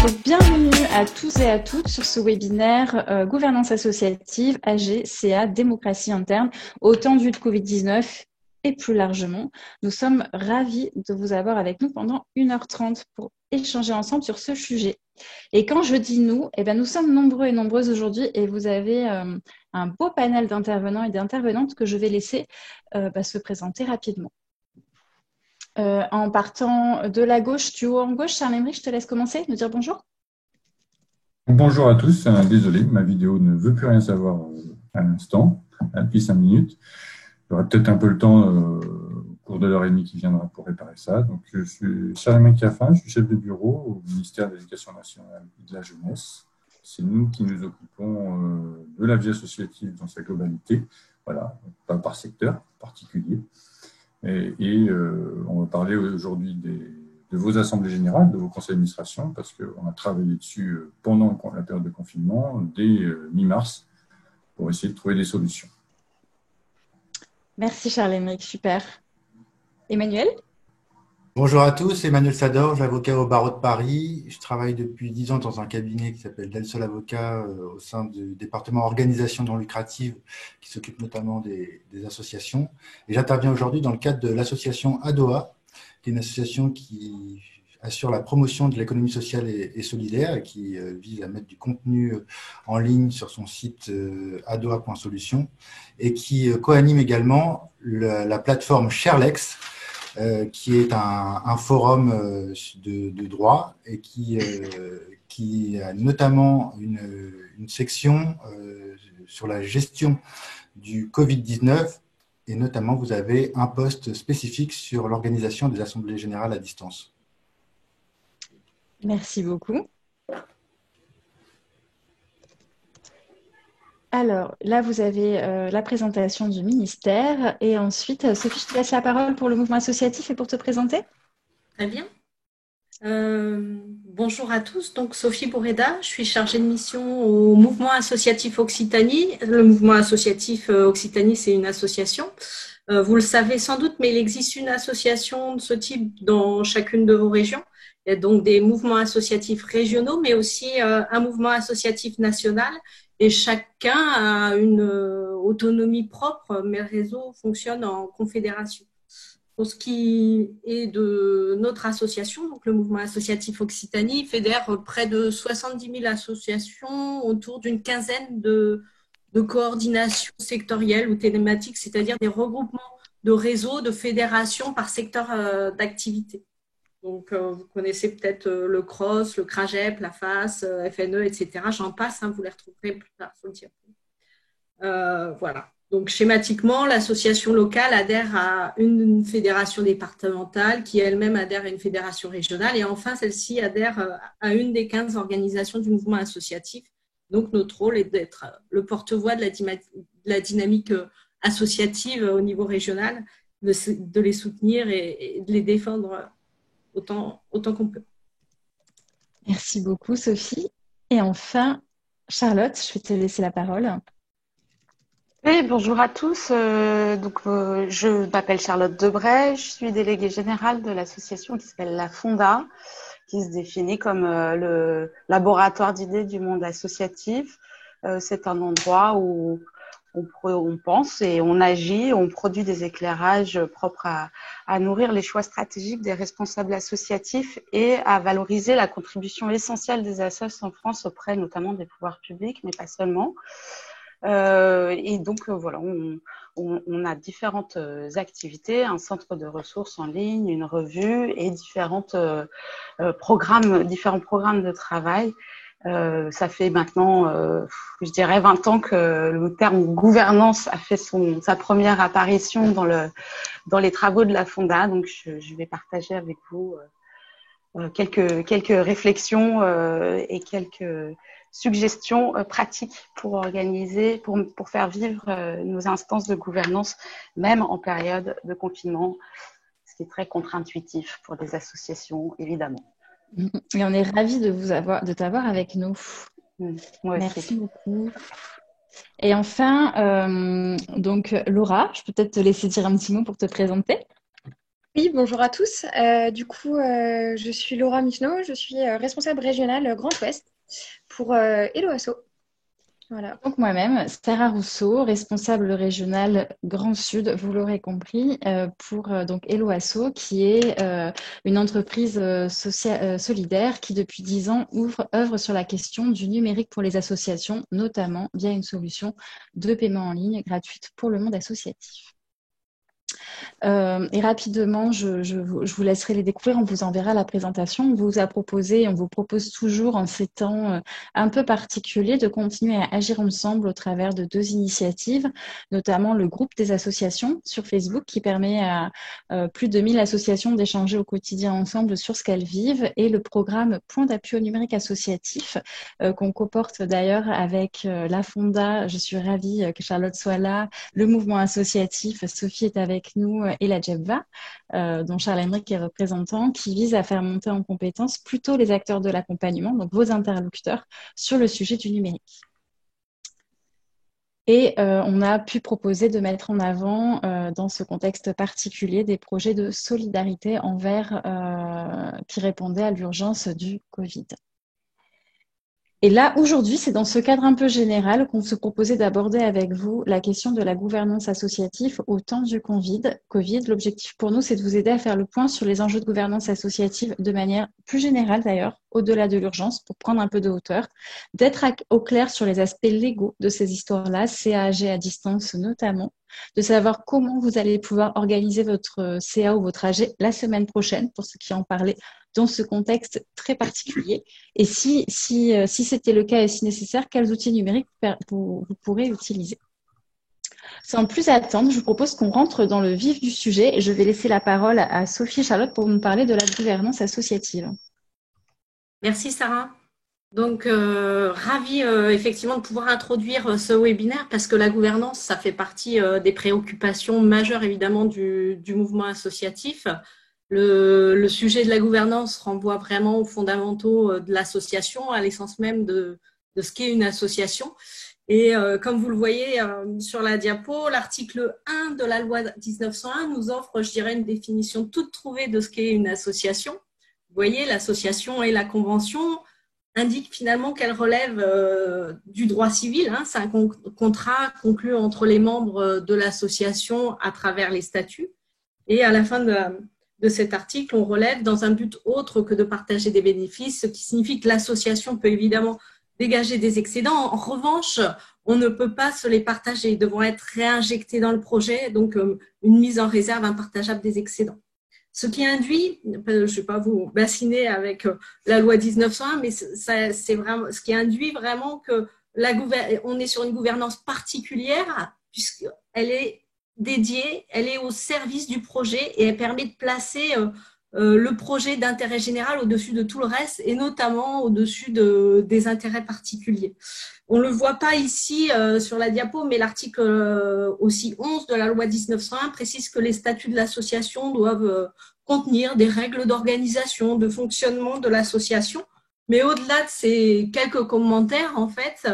Donc, bienvenue à tous et à toutes sur ce webinaire Gouvernance associative, AG, CA, démocratie interne, au temps du Covid-19 et plus largement. Nous sommes ravis de vous avoir avec nous pendant 1h30 pour échanger ensemble sur ce sujet. Et quand je dis nous, nous sommes nombreux et nombreuses aujourd'hui et vous avez un beau panel d'intervenants et d'intervenantes que je vais laisser se présenter rapidement. En partant de la gauche du haut en gauche, Charles-Émeric, je te laisse commencer, nous dire bonjour. Bonjour à tous, désolé, ma vidéo ne veut plus rien savoir à l'instant, depuis 5 minutes. J'aurai peut-être un peu le temps au cours de l'heure et demie qui viendra pour réparer ça. Donc, je suis Charles-Émeric Caffin, je suis chef de bureau au ministère de l'Éducation nationale et de la jeunesse. C'est nous qui nous occupons de la vie associative dans sa globalité, voilà, pas par secteur particulier. Et on va parler aujourd'hui de vos assemblées générales, de vos conseils d'administration, parce qu'on a travaillé dessus pendant la période de confinement, dès mi-mars, pour essayer de trouver des solutions. Merci Charles-Émeric, super. Emmanuel? Bonjour à tous, Emmanuel Sador, avocat au barreau de Paris. Je travaille depuis 10 ans dans un cabinet qui s'appelle Del Sol Avocat au sein du département organisation non lucrative qui s'occupe notamment des associations. Et j'interviens aujourd'hui dans le cadre de l'association ADOA, qui est une association qui assure la promotion de l'économie sociale et solidaire et qui vise à mettre du contenu en ligne sur son site adoa.solutions et qui coanime également la plateforme Sharelex, qui est un forum de droit et qui a notamment une section sur la gestion du Covid-19 et notamment vous avez un poste spécifique sur l'organisation des assemblées générales à distance. Merci beaucoup. Alors, là, vous avez la présentation du ministère. Et ensuite, Sophie, je te laisse la parole pour le mouvement associatif et pour te présenter. Très bien. Bonjour à tous. Donc, Sophie Bourreda, je suis chargée de mission au mouvement associatif Occitanie. Le mouvement associatif Occitanie, c'est une association. Vous le savez sans doute, mais il existe une association de ce type dans chacune de vos régions. Il y a donc des mouvements associatifs régionaux, mais aussi un mouvement associatif national. Et chacun a une autonomie propre, mais le réseau fonctionne en confédération. Pour ce qui est de notre association, donc le mouvement associatif Occitanie fédère près de 70 000 associations autour d'une quinzaine de coordinations sectorielles ou thématiques, c'est-à-dire des regroupements de réseaux, de fédérations par secteur d'activité. Donc, vous connaissez peut-être le CROSS, le CRAGEP, la FAS, FNE, etc. J'en passe, vous les retrouverez plus tard sur le diapo. Voilà. Donc, schématiquement, l'association locale adhère à une fédération départementale qui elle-même adhère à une fédération régionale. Et enfin, celle-ci adhère à une des 15 organisations du mouvement associatif. Donc, notre rôle est d'être le porte-voix de la dynamique associative au niveau régional, de les soutenir et de les défendre autant qu'on peut. Merci beaucoup, Sophie. Et enfin, Charlotte, je vais te laisser la parole. Oui, bonjour à tous. Je m'appelle Charlotte Debray, je suis déléguée générale de l'association qui s'appelle la Fonda, qui se définit comme le laboratoire d'idées du monde associatif. C'est un endroit où on pense et on agit, on produit des éclairages propres à nourrir les choix stratégiques des responsables associatifs et à valoriser la contribution essentielle des associations en France auprès notamment des pouvoirs publics, mais pas seulement. Et donc, voilà, on a différentes activités, un centre de ressources en ligne, une revue et différents programmes de travail. Ça fait maintenant, je dirais, 20 ans que le terme gouvernance a fait sa première apparition dans les travaux de la Fonda. Donc, je vais partager avec vous quelques réflexions et quelques suggestions pratiques pour organiser, pour faire vivre nos instances de gouvernance, même en période de confinement, ce qui est très contre-intuitif pour des associations, évidemment. Et on est ravis de t'avoir avec nous. Merci beaucoup. Et enfin, donc Laura, je peux peut-être te laisser dire un petit mot pour te présenter. Oui, bonjour à tous. Je suis Laura Michneau, je suis responsable régionale Grand Ouest pour Hello Asso. Voilà. Donc moi-même, Sarah Rousseau, responsable régionale Grand Sud, vous l'aurez compris, pour donc Hello Asso, qui est une entreprise solidaire qui depuis 10 ans œuvre sur la question du numérique pour les associations, notamment via une solution de paiement en ligne gratuite pour le monde associatif. Et rapidement, je vous laisserai les découvrir, on vous enverra la présentation. On vous propose toujours en ces temps un peu particuliers de continuer à agir ensemble au travers de 2 initiatives, notamment le groupe des associations sur Facebook qui permet à plus de 1000 associations d'échanger au quotidien ensemble sur ce qu'elles vivent, et le programme Point d'appui au numérique associatif qu'on coporte d'ailleurs avec la Fonda. Je suis ravie que Charlotte soit là, le mouvement associatif, Sophie est avec nous, et la JEBVA, dont Charles Emmerich est représentant, qui vise à faire monter en compétence plutôt les acteurs de l'accompagnement, donc vos interlocuteurs, sur le sujet du numérique. Et on a pu proposer de mettre en avant, dans ce contexte particulier, des projets de solidarité qui répondaient à l'urgence du Covid. Et là, aujourd'hui, c'est dans ce cadre un peu général qu'on se proposait d'aborder avec vous la question de la gouvernance associative au temps du Covid. L'objectif pour nous, c'est de vous aider à faire le point sur les enjeux de gouvernance associative de manière plus générale d'ailleurs, au-delà de l'urgence, pour prendre un peu de hauteur, d'être au clair sur les aspects légaux de ces histoires-là, CAG à distance notamment, de savoir comment vous allez pouvoir organiser votre CA ou votre AG la semaine prochaine, pour ceux qui en parlaient, dans ce contexte très particulier. Et si c'était le cas et si nécessaire, quels outils numériques vous pourrez utiliser. Sans plus attendre, je vous propose qu'on rentre dans le vif du sujet et je vais laisser la parole à Sophie et Charlotte pour nous parler de la gouvernance associative. Merci Sarah. Donc, ravie effectivement de pouvoir introduire ce webinaire parce que la gouvernance, ça fait partie des préoccupations majeures évidemment du mouvement associatif. Le sujet de la gouvernance renvoie vraiment aux fondamentaux de l'association, à l'essence même de ce qu'est une association. Et comme vous le voyez sur la diapo, l'article 1 de la loi 1901 nous offre, je dirais, une définition toute trouvée de ce qu'est une association. Vous voyez, l'association et la convention indiquent finalement qu'elle relève du droit civil. C'est un contrat conclu entre les membres de l'association à travers les statuts. Et à la fin de cet article, on relève dans un but autre que de partager des bénéfices, ce qui signifie que l'association peut évidemment dégager des excédents. En revanche, on ne peut pas se les partager. Ils devront être réinjectés dans le projet, donc une mise en réserve impartageable des excédents. Ce qui induit, je ne vais pas vous bassiner avec la loi 1901, mais c'est vraiment ce qui induit vraiment que on est sur une gouvernance particulière puisqu'elle est dédiée, elle est au service du projet et elle permet de placer le projet d'intérêt général au-dessus de tout le reste et notamment au-dessus des intérêts particuliers. On ne le voit pas ici sur la diapo, mais l'article aussi 11 de la loi 1901 précise que les statuts de l'association doivent contenir des règles d'organisation, de fonctionnement de l'association. Mais au-delà de ces quelques commentaires, en fait,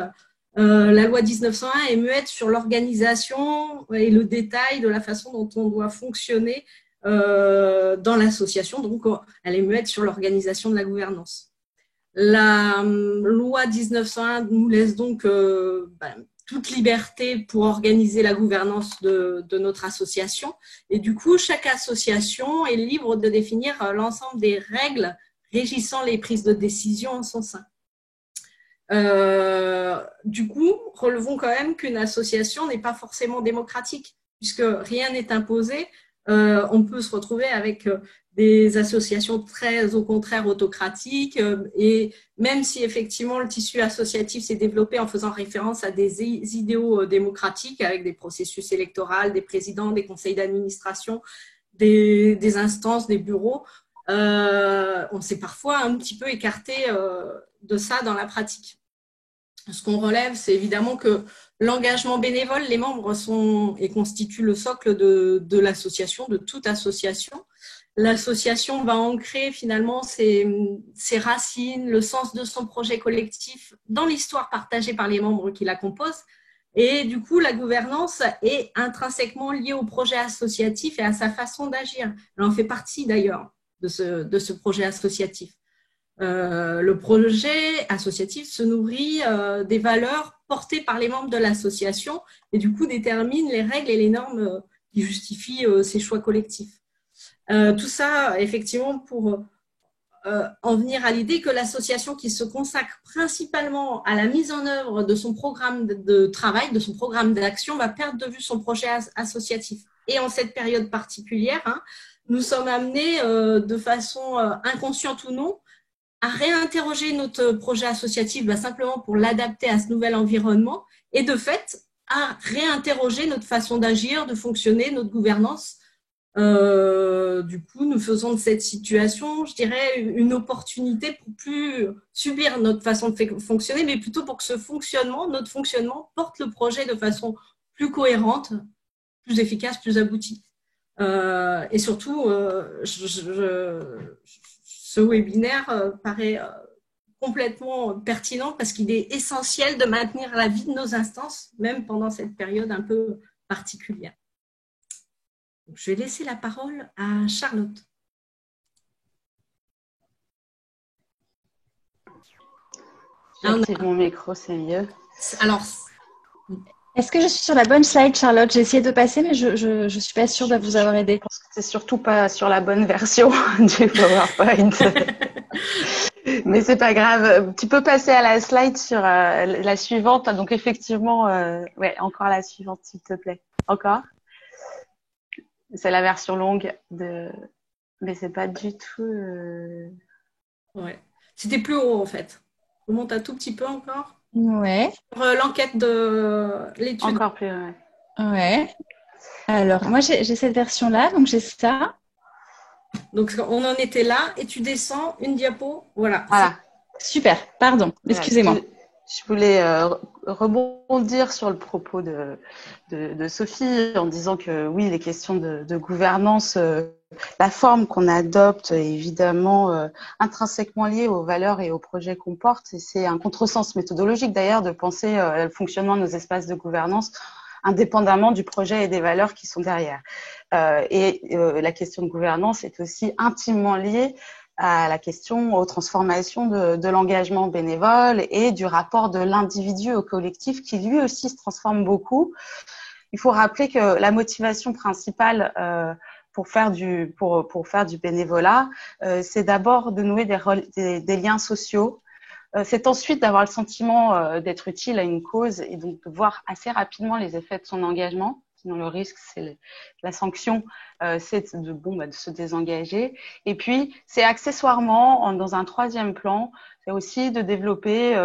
la loi 1901 est muette sur l'organisation et le détail de la façon dont on doit fonctionner dans l'association. Donc, elle est muette sur l'organisation de la gouvernance. La loi 1901 nous laisse donc toute liberté pour organiser la gouvernance de notre association. Et du coup, chaque association est libre de définir l'ensemble des règles régissant les prises de décision en son sein. Du coup, relevons quand même qu'une association n'est pas forcément démocratique, puisque rien n'est imposé. On peut se retrouver avec des associations très, au contraire, autocratiques. Et même si, effectivement, le tissu associatif s'est développé en faisant référence à des idéaux démocratiques, avec des processus électoraux, des présidents, des conseils d'administration, des instances, des bureaux, on s'est parfois un petit peu écarté de ça dans la pratique. Ce qu'on relève, c'est évidemment que l'engagement bénévole, les membres sont et constituent le socle de l'association, de toute association. L'association va ancrer finalement ses racines, le sens de son projet collectif dans l'histoire partagée par les membres qui la composent. Et du coup, la gouvernance est intrinsèquement liée au projet associatif et à sa façon d'agir. Elle en fait partie d'ailleurs de ce projet associatif. Le projet associatif se nourrit des valeurs portées par les membres de l'association et du coup détermine les règles et les normes qui justifient ces choix collectifs. Tout ça, effectivement, pour en venir à l'idée que l'association qui se consacre principalement à la mise en œuvre de son programme de travail, de son programme d'action, va perdre de vue son projet associatif. Et en cette période particulière, nous sommes amenés de façon inconsciente ou non à réinterroger notre projet associatif simplement pour l'adapter à ce nouvel environnement et de fait à réinterroger notre façon d'agir, de fonctionner, notre gouvernance. Du coup, nous faisons de cette situation, je dirais, une opportunité pour plus subir notre façon de fonctionner, mais plutôt pour que notre fonctionnement, porte le projet de façon plus cohérente, plus efficace, plus aboutie. Et surtout, ce webinaire paraît complètement pertinent parce qu'il est essentiel de maintenir la vie de nos instances, même pendant cette période un peu particulière. Je vais laisser la parole à Charlotte. J'active mon micro, c'est mieux. Alors, est-ce que je suis sur la bonne slide, Charlotte? J'ai essayé de passer, mais je ne suis pas sûre de vous avoir aidé. Je pense que c'est surtout pas sur la bonne version du PowerPoint. Mais c'est pas grave. Tu peux passer à la slide sur la suivante. Donc effectivement, ouais, encore la suivante, s'il te plaît. Encore. C'est la version longue mais c'est pas du tout. Ouais. C'était plus haut en fait. On monte un tout petit peu encore. Ouais. Pour l'enquête de l'étude. Encore plus. Ouais. Ouais. Alors moi j'ai cette version-là, donc j'ai ça. Donc on en était là et tu descends une diapo. Voilà. Super. Pardon. Excusez-moi. Je voulais rebondir sur le propos de Sophie en disant que oui, les questions de gouvernance, la forme qu'on adopte est évidemment intrinsèquement liée aux valeurs et aux projets qu'on porte. Et c'est un contresens méthodologique d'ailleurs de penser le fonctionnement de nos espaces de gouvernance indépendamment du projet et des valeurs qui sont derrière. La question de gouvernance est aussi intimement liée à la question, aux transformations de l'engagement bénévole et du rapport de l'individu au collectif qui lui aussi se transforme beaucoup. Il faut rappeler que la motivation principale pour faire du bénévolat, c'est d'abord de nouer des liens sociaux. C'est ensuite d'avoir le sentiment d'être utile à une cause et donc de voir assez rapidement les effets de son engagement. Sinon, le risque, c'est la sanction, c'est de se désengager. Et puis, c'est accessoirement, dans un troisième plan, c'est aussi de développer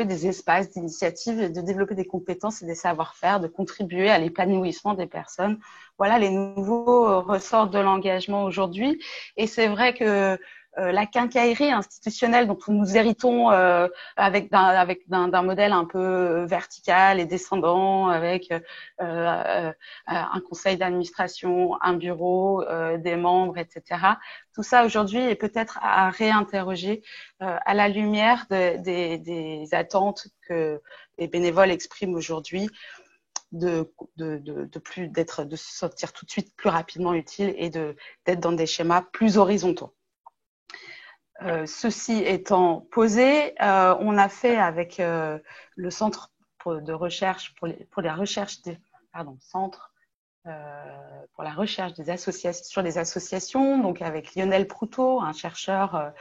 des espaces d'initiative, de développer des compétences et des savoir-faire, de contribuer à l'épanouissement des personnes. Voilà les nouveaux ressorts de l'engagement aujourd'hui. Et c'est vrai que la quincaillerie institutionnelle dont nous héritons avec d'un modèle un peu vertical et descendant, avec un conseil d'administration, un bureau, des membres, etc. Tout ça aujourd'hui est peut-être à réinterroger à la lumière des attentes que les bénévoles expriment aujourd'hui de se sentir tout de suite plus rapidement utile et d'être dans des schémas plus horizontaux. Ceci étant posé, on a fait avec le centre de recherche pour la recherche des associations sur les associations, donc avec Lionel Proutot, un chercheur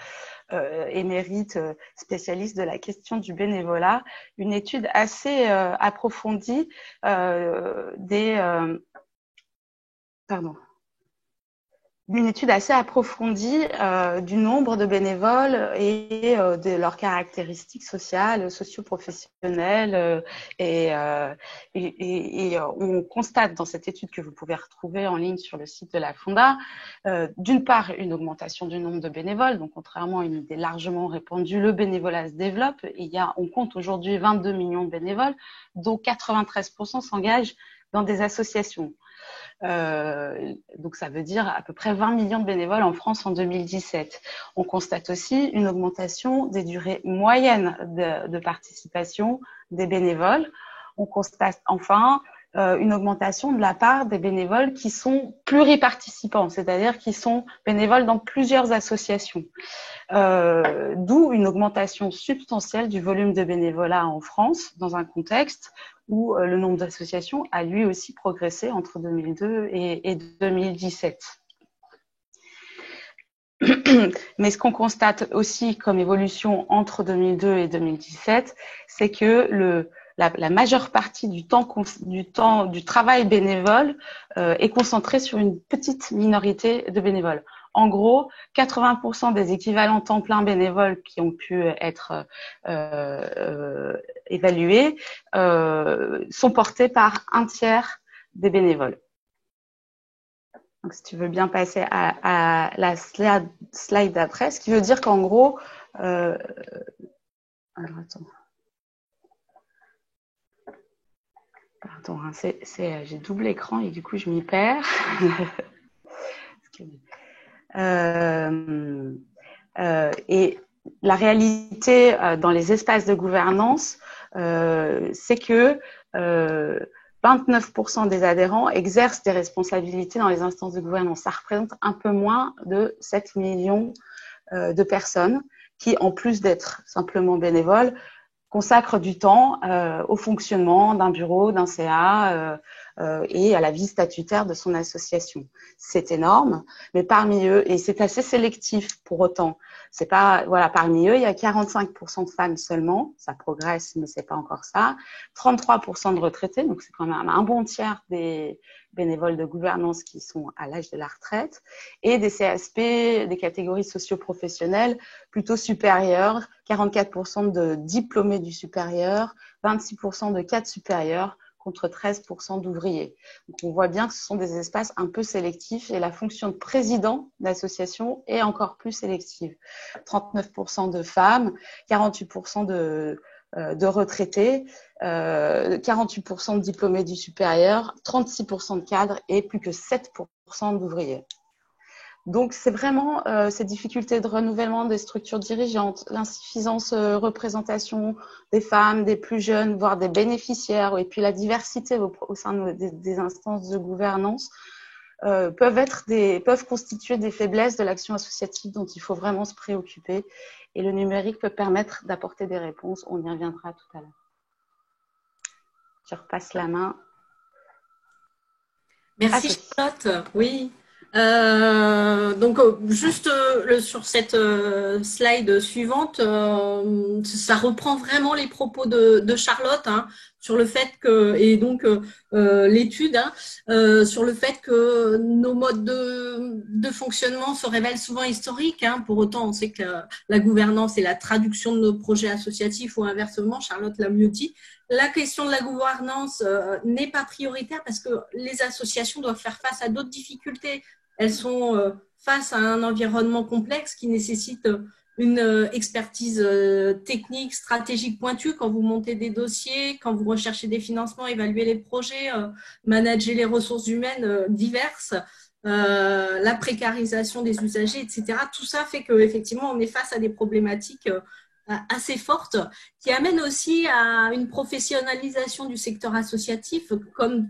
émérite spécialiste de la question du bénévolat, une étude assez approfondie d'une étude assez approfondie du nombre de bénévoles et de leurs caractéristiques sociales, socio-professionnelles. Et on constate dans cette étude que vous pouvez retrouver en ligne sur le site de la Fonda, d'une part, une augmentation du nombre de bénévoles. Donc, contrairement à une idée largement répandue, le bénévolat se développe. On compte aujourd'hui 22 millions de bénévoles, dont 93% s'engagent dans des associations. Donc ça veut dire à peu près 20 millions de bénévoles en France en 2017. On constate aussi une augmentation des durées moyennes de participation des bénévoles. On constate enfin une augmentation de la part des bénévoles qui sont pluriparticipants, c'est-à-dire qui sont bénévoles dans plusieurs associations. D'où une augmentation substantielle du volume de bénévolat en France, dans un contexte où le nombre d'associations a lui aussi progressé entre 2002 et 2017. Mais ce qu'on constate aussi comme évolution entre 2002 et 2017, c'est que la majeure partie du travail bénévole est concentrée sur une petite minorité de bénévoles. En gros, 80% des équivalents temps plein bénévoles qui ont pu être évalués sont portés par un tiers des bénévoles. Donc, si tu veux bien passer à la slide d'après, ce qui veut dire qu'en gros, alors attends. Pardon, hein, j'ai double écran et du coup je m'y perds. Et la réalité dans les espaces de gouvernance, c'est que 29% des adhérents exercent des responsabilités dans les instances de gouvernance. Ça représente un peu moins de 7 millions de personnes qui, en plus d'être simplement bénévoles, consacrent du temps au fonctionnement d'un bureau, d'un CA et à la vie statutaire de son association. C'est énorme, mais parmi eux, et c'est assez sélectif pour autant, c'est pas, voilà, parmi eux, il y a 45% de femmes seulement, ça progresse, mais c'est pas encore ça, 33% de retraités, donc c'est quand même un bon tiers des bénévoles de gouvernance qui sont à l'âge de la retraite, et des CSP, des catégories socio-professionnelles plutôt supérieures, 44% de diplômés du supérieur, 26% de cadres supérieurs, contre 13% d'ouvriers. Donc, on voit bien que ce sont des espaces un peu sélectifs et la fonction de président d'association est encore plus sélective. 39% de femmes, 48% de retraités, 48% de diplômés du supérieur, 36% de cadres et plus que 7% d'ouvriers. Donc, c'est vraiment ces difficultés de renouvellement des structures dirigeantes, l'insuffisance représentation des femmes, des plus jeunes, voire des bénéficiaires, et puis la diversité au sein des instances de gouvernance peuvent constituer des faiblesses de l'action associative dont il faut vraiment se préoccuper. Et le numérique peut permettre d'apporter des réponses. On y reviendra tout à l'heure. Je repasse la main. Merci Charlotte. Oui. Donc juste sur cette slide suivante, ça reprend vraiment les propos de Charlotte hein, sur le fait que, et donc l'étude sur le fait que nos modes de fonctionnement se révèlent souvent historiques. Hein. Pour autant, on sait que la gouvernance est la traduction de nos projets associatifs ou inversement, Charlotte l'a mieux dit. La question de la gouvernance n'est pas prioritaire parce que les associations doivent faire face à d'autres difficultés. Elles sont face à un environnement complexe qui nécessite une expertise technique, stratégique pointue quand vous montez des dossiers, quand vous recherchez des financements, évaluer les projets, manager les ressources humaines diverses, la précarisation des usagers, etc. Tout ça fait qu'effectivement, on est face à des problématiques assez fortes qui amènent aussi à une professionnalisation du secteur associatif comme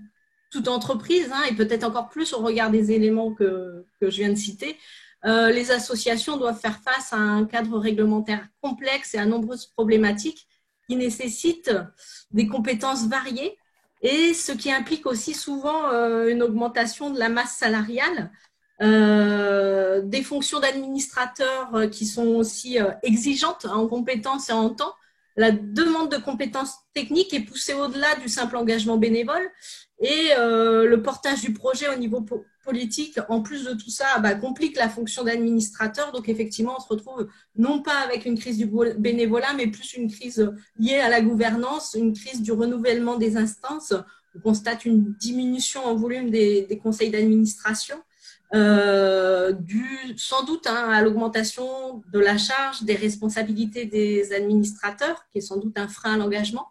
toute entreprise, hein, et peut-être encore plus au regard des éléments que je viens de citer. Les associations doivent faire face à un cadre réglementaire complexe et à nombreuses problématiques qui nécessitent des compétences variées et ce qui implique aussi souvent une augmentation de la masse salariale, des fonctions d'administrateurs qui sont aussi exigeantes en compétences et en temps. La demande de compétences techniques est poussée au-delà du simple engagement bénévole et le portage du projet au niveau politique, en plus de tout ça, complique la fonction d'administrateur. Donc, effectivement, on se retrouve non pas avec une crise du bénévolat, mais plus une crise liée à la gouvernance, une crise du renouvellement des instances. On constate une diminution en volume des conseils d'administration, dû sans doute à l'augmentation de la charge, des responsabilités des administrateurs, qui est sans doute un frein à l'engagement.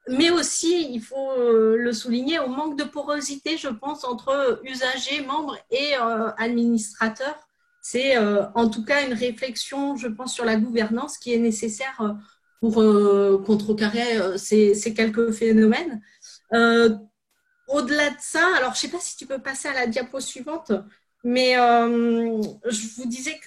Mais aussi, il faut le souligner, au manque de porosité, je pense, entre usagers, membres et administrateurs. C'est en tout cas une réflexion, je pense, sur la gouvernance qui est nécessaire pour contrecarrer ces quelques phénomènes. Au-delà de ça, alors je ne sais pas si tu peux passer à la diapo suivante, mais je vous disais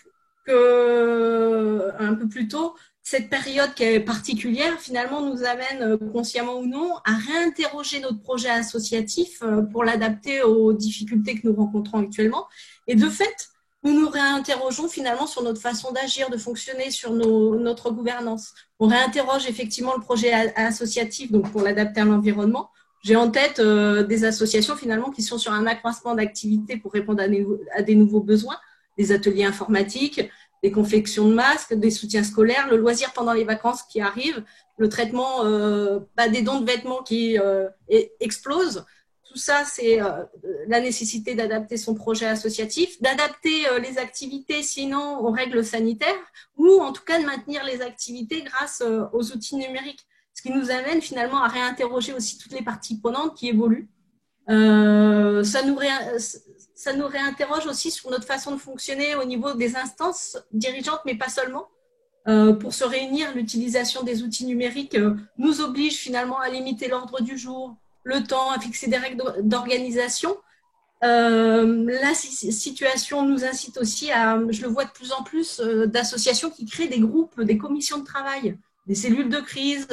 que un peu plus tôt, cette période qui est particulière, finalement, nous amène, consciemment ou non, à réinterroger notre projet associatif pour l'adapter aux difficultés que nous rencontrons actuellement. Et de fait, nous nous réinterrogeons finalement sur notre façon d'agir, de fonctionner, sur notre gouvernance. On réinterroge effectivement le projet associatif donc pour l'adapter à l'environnement. J'ai en tête des associations finalement qui sont sur un accroissement d'activité pour répondre à des nouveaux besoins, des ateliers informatiques, des confections de masques, des soutiens scolaires, le loisir pendant les vacances qui arrivent, le traitement des dons de vêtements qui explosent. Tout ça, c'est la nécessité d'adapter son projet associatif, d'adapter les activités sinon aux règles sanitaires ou en tout cas de maintenir les activités grâce aux outils numériques. Ce qui nous amène finalement à réinterroger aussi toutes les parties prenantes qui évoluent. Ça nous réinterroge aussi sur notre façon de fonctionner au niveau des instances dirigeantes, mais pas seulement. Pour se réunir, l'utilisation des outils numériques nous oblige finalement à limiter l'ordre du jour, le temps, à fixer des règles d'organisation. La situation nous incite aussi à, je le vois de plus en plus, d'associations qui créent des groupes, des commissions de travail, des cellules de crise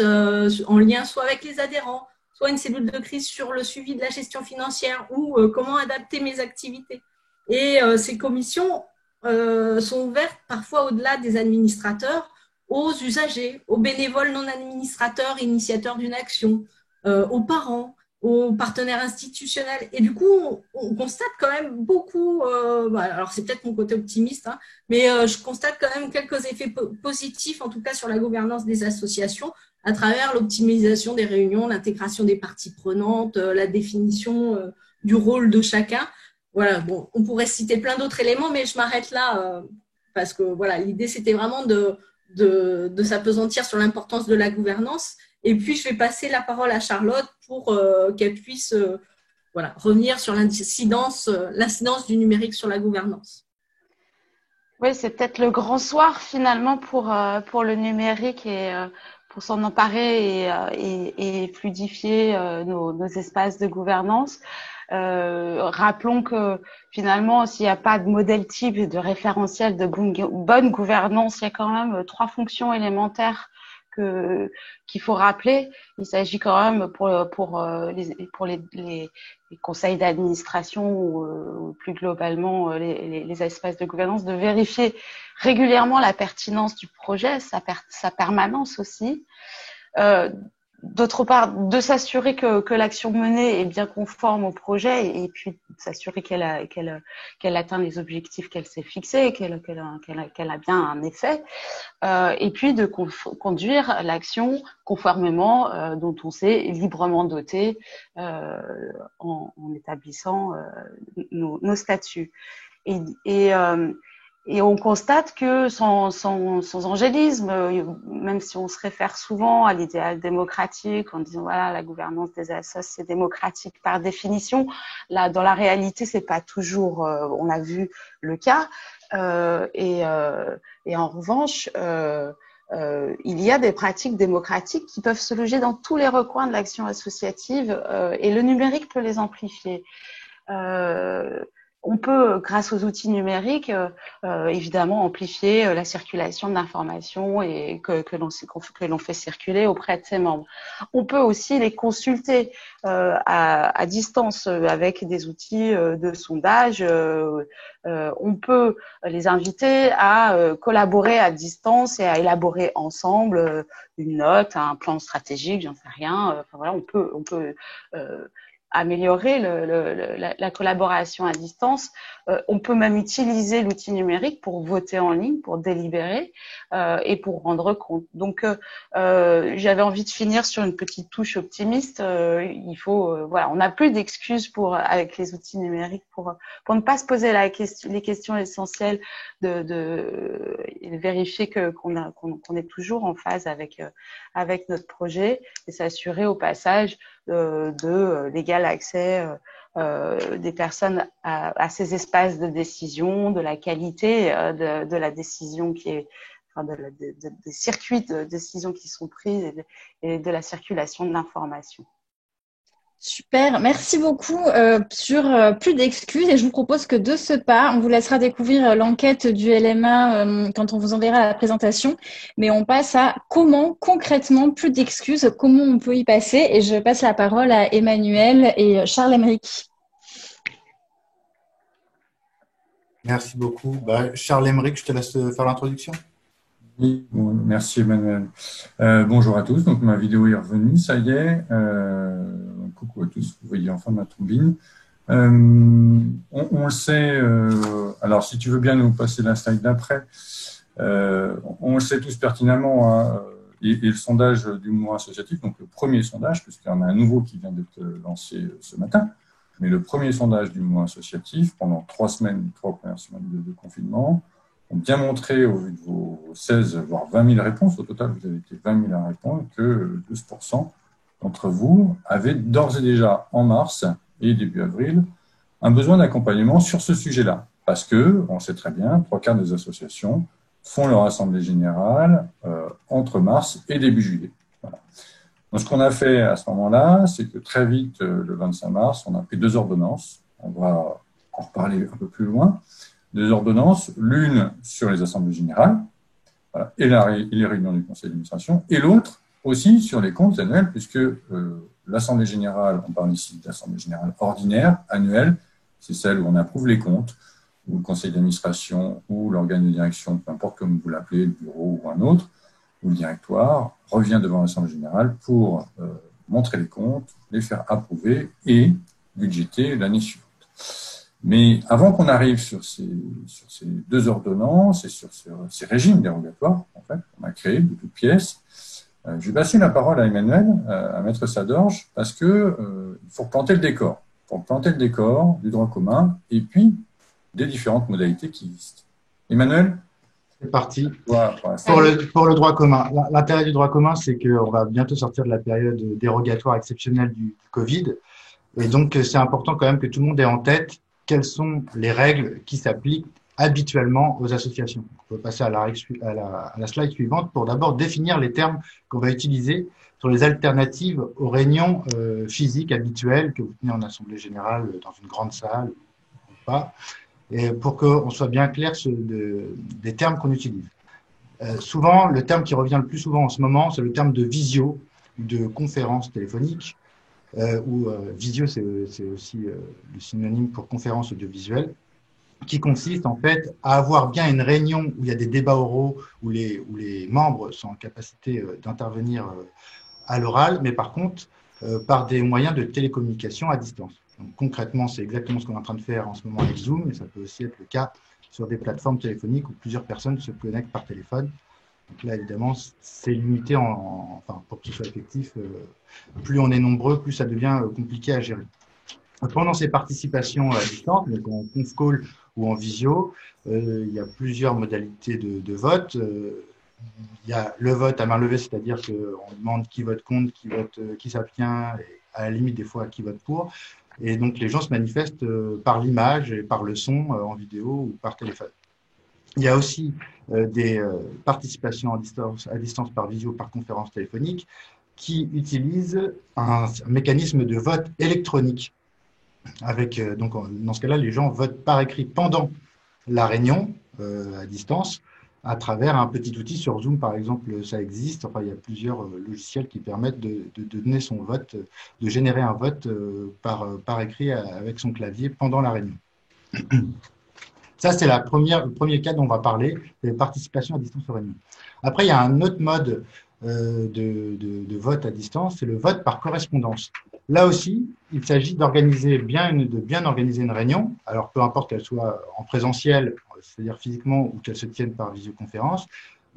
en lien soit avec les adhérents, soit une cellule de crise sur le suivi de la gestion financière ou comment adapter mes activités. Et ces commissions sont ouvertes parfois au-delà des administrateurs, aux usagers, aux bénévoles non administrateurs, initiateurs d'une action, aux parents, aux partenaires institutionnels. Et du coup, on constate quand même beaucoup, alors c'est peut-être mon côté optimiste, hein, mais je constate quand même quelques effets positifs, en tout cas sur la gouvernance des associations, à travers l'optimisation des réunions, l'intégration des parties prenantes, la définition du rôle de chacun. Voilà, bon, on pourrait citer plein d'autres éléments, mais je m'arrête là parce que voilà, l'idée c'était vraiment de s'appesantir sur l'importance de la gouvernance. Et puis, je vais passer la parole à Charlotte pour qu'elle puisse revenir sur l'incidence du numérique sur la gouvernance. Oui, c'est peut-être le grand soir finalement pour le numérique et pour s'en emparer et fluidifier nos espaces de gouvernance. Rappelons que finalement, s'il n'y a pas de modèle type et de référentiel de bonne gouvernance, il y a quand même 3 fonctions élémentaires qu'il faut rappeler. Il s'agit quand même pour les conseils d'administration ou plus globalement les espaces de gouvernance de vérifier régulièrement la pertinence du projet, sa permanence aussi. D'autre part, de s'assurer que l'action menée est bien conforme au projet et puis s'assurer qu'elle atteint les objectifs qu'elle s'est fixés, qu'elle a bien un effet, et puis de conduire l'action conformément dont on s'est librement doté en établissant nos statuts. Et on constate que sans angélisme, même si on se réfère souvent à l'idéal démocratique en disant voilà la gouvernance des assos c'est démocratique par définition, là dans la réalité c'est pas toujours, on a vu le cas, et en revanche il y a des pratiques démocratiques qui peuvent se loger dans tous les recoins de l'action associative et le numérique peut les amplifier. On peut, grâce aux outils numériques, évidemment amplifier la circulation de l'information et que l'on fait circuler auprès de ses membres. On peut aussi les consulter à distance avec des outils de sondage. On peut les inviter à collaborer à distance et à élaborer ensemble une note, un plan stratégique, j'en sais rien. Enfin voilà, on peut améliorer la collaboration à distance. On peut même utiliser l'outil numérique pour voter en ligne, pour délibérer et pour rendre compte. Donc, j'avais envie de finir sur une petite touche optimiste. Il faut, voilà, on n'a plus d'excuses avec les outils numériques pour ne pas se poser les questions essentielles de vérifier qu'on est toujours en phase avec notre projet et s'assurer au passage de l'égal accès des personnes à ces espaces de décision, de la qualité de la décision qui est des circuits de décision qui sont pris et de la circulation de l'information. Super, merci beaucoup sur plus d'excuses et je vous propose que de ce pas, on vous laissera découvrir l'enquête du LMA quand on vous enverra la présentation, mais on passe à comment concrètement, plus d'excuses, comment on peut y passer et je passe la parole à Emmanuel et Charles-Émeric. Merci beaucoup. Charles-Émeric, je te laisse faire l'introduction. Oui, bon, merci Emmanuel. Bonjour à tous, donc ma vidéo est revenue, ça y est. Coucou à tous, vous voyez enfin ma turbine. On le sait, alors si tu veux bien nous passer la slide d'après, on le sait tous pertinemment, hein, et le sondage du mouvement associatif, donc le premier sondage, puisqu'il y en a un nouveau qui vient d'être lancé ce matin, mais le premier sondage du mouvement associatif, pendant 3 premières semaines de confinement, ont bien montré, au vu de vos 16, voire 20 000 réponses, au total vous avez été 20 000 à répondre, que 12% d'entre vous avaient d'ores et déjà, en mars et début avril, un besoin d'accompagnement sur ce sujet-là. Parce que, on sait très bien, 3/4 des associations font leur assemblée générale entre mars et début juillet. Voilà. Donc, ce qu'on a fait à ce moment-là, c'est que très vite, le 25 mars, on a pris 2 ordonnances. On va en reparler un peu plus loin. 2 ordonnances, l'une sur les assemblées générales, voilà, et les réunions du conseil d'administration, et l'autre aussi sur les comptes annuels, puisque l'assemblée générale, on parle ici d'assemblée générale ordinaire, annuelle, c'est celle où on approuve les comptes, ou le conseil d'administration, ou l'organe de direction, peu importe comme vous l'appelez, le bureau ou un autre, ou le directoire, revient devant l'assemblée générale pour montrer les comptes, les faire approuver et budgéter l'année suivante. Mais avant qu'on arrive sur ces 2 ordonnances et sur ces régimes dérogatoires, en fait, on a créé de toutes pièces. Je vais passer la parole à Emmanuel, à Maître Sadorge, parce que il faut planter le décor. Pour planter le décor du droit commun et puis des différentes modalités qui existent. Emmanuel ? C'est parti. Voilà, pour le droit commun. L'intérêt du droit commun, c'est qu'on va bientôt sortir de la période dérogatoire exceptionnelle du Covid. Et donc, c'est important quand même que tout le monde ait en tête quelles sont les règles qui s'appliquent habituellement aux associations. On peut passer à la slide suivante pour d'abord définir les termes qu'on va utiliser sur les alternatives aux réunions physiques habituelles que vous tenez en assemblée générale dans une grande salle ou pas, et pour qu'on soit bien clair des termes qu'on utilise. Souvent, le terme qui revient le plus souvent en ce moment, c'est le terme de visio, de conférence téléphonique, visio, c'est aussi le synonyme pour conférence audiovisuelle, qui consiste en fait à avoir bien une réunion où il y a des débats oraux, où les membres sont en capacité d'intervenir à l'oral, mais par contre, par des moyens de télécommunication à distance. Donc, concrètement, c'est exactement ce qu'on est en train de faire en ce moment avec Zoom, mais ça peut aussi être le cas sur des plateformes téléphoniques où plusieurs personnes se connectent par téléphone. Donc là, évidemment, c'est limité, enfin, pour que ce soit effectif, plus on est nombreux, plus ça devient compliqué à gérer. Pendant ces participations à distance, donc en conf call ou en visio, il y a plusieurs modalités de vote. Il y a le vote à main levée, c'est-à-dire qu'on demande qui vote contre, qui s'abstient, et à la limite des fois qui vote pour. Et donc les gens se manifestent par l'image et par le son en vidéo ou par téléphone. Il y a aussi des participations à distance par visio, par conférence téléphonique, qui utilisent un mécanisme de vote électronique. Donc, dans ce cas-là, les gens votent par écrit pendant la réunion à distance, à travers un petit outil. Sur Zoom, par exemple, ça existe. Enfin, il y a plusieurs logiciels qui permettent de donner son vote, de générer un vote par écrit avec son clavier pendant la réunion. Ça, c'est le premier cas dont on va parler, c'est la participation à distance aux réunions. Après, il y a un autre mode de vote à distance, c'est le vote par correspondance. Là aussi, il s'agit de bien organiser une réunion, alors peu importe qu'elle soit en présentiel, c'est-à-dire physiquement, ou qu'elle se tienne par visioconférence,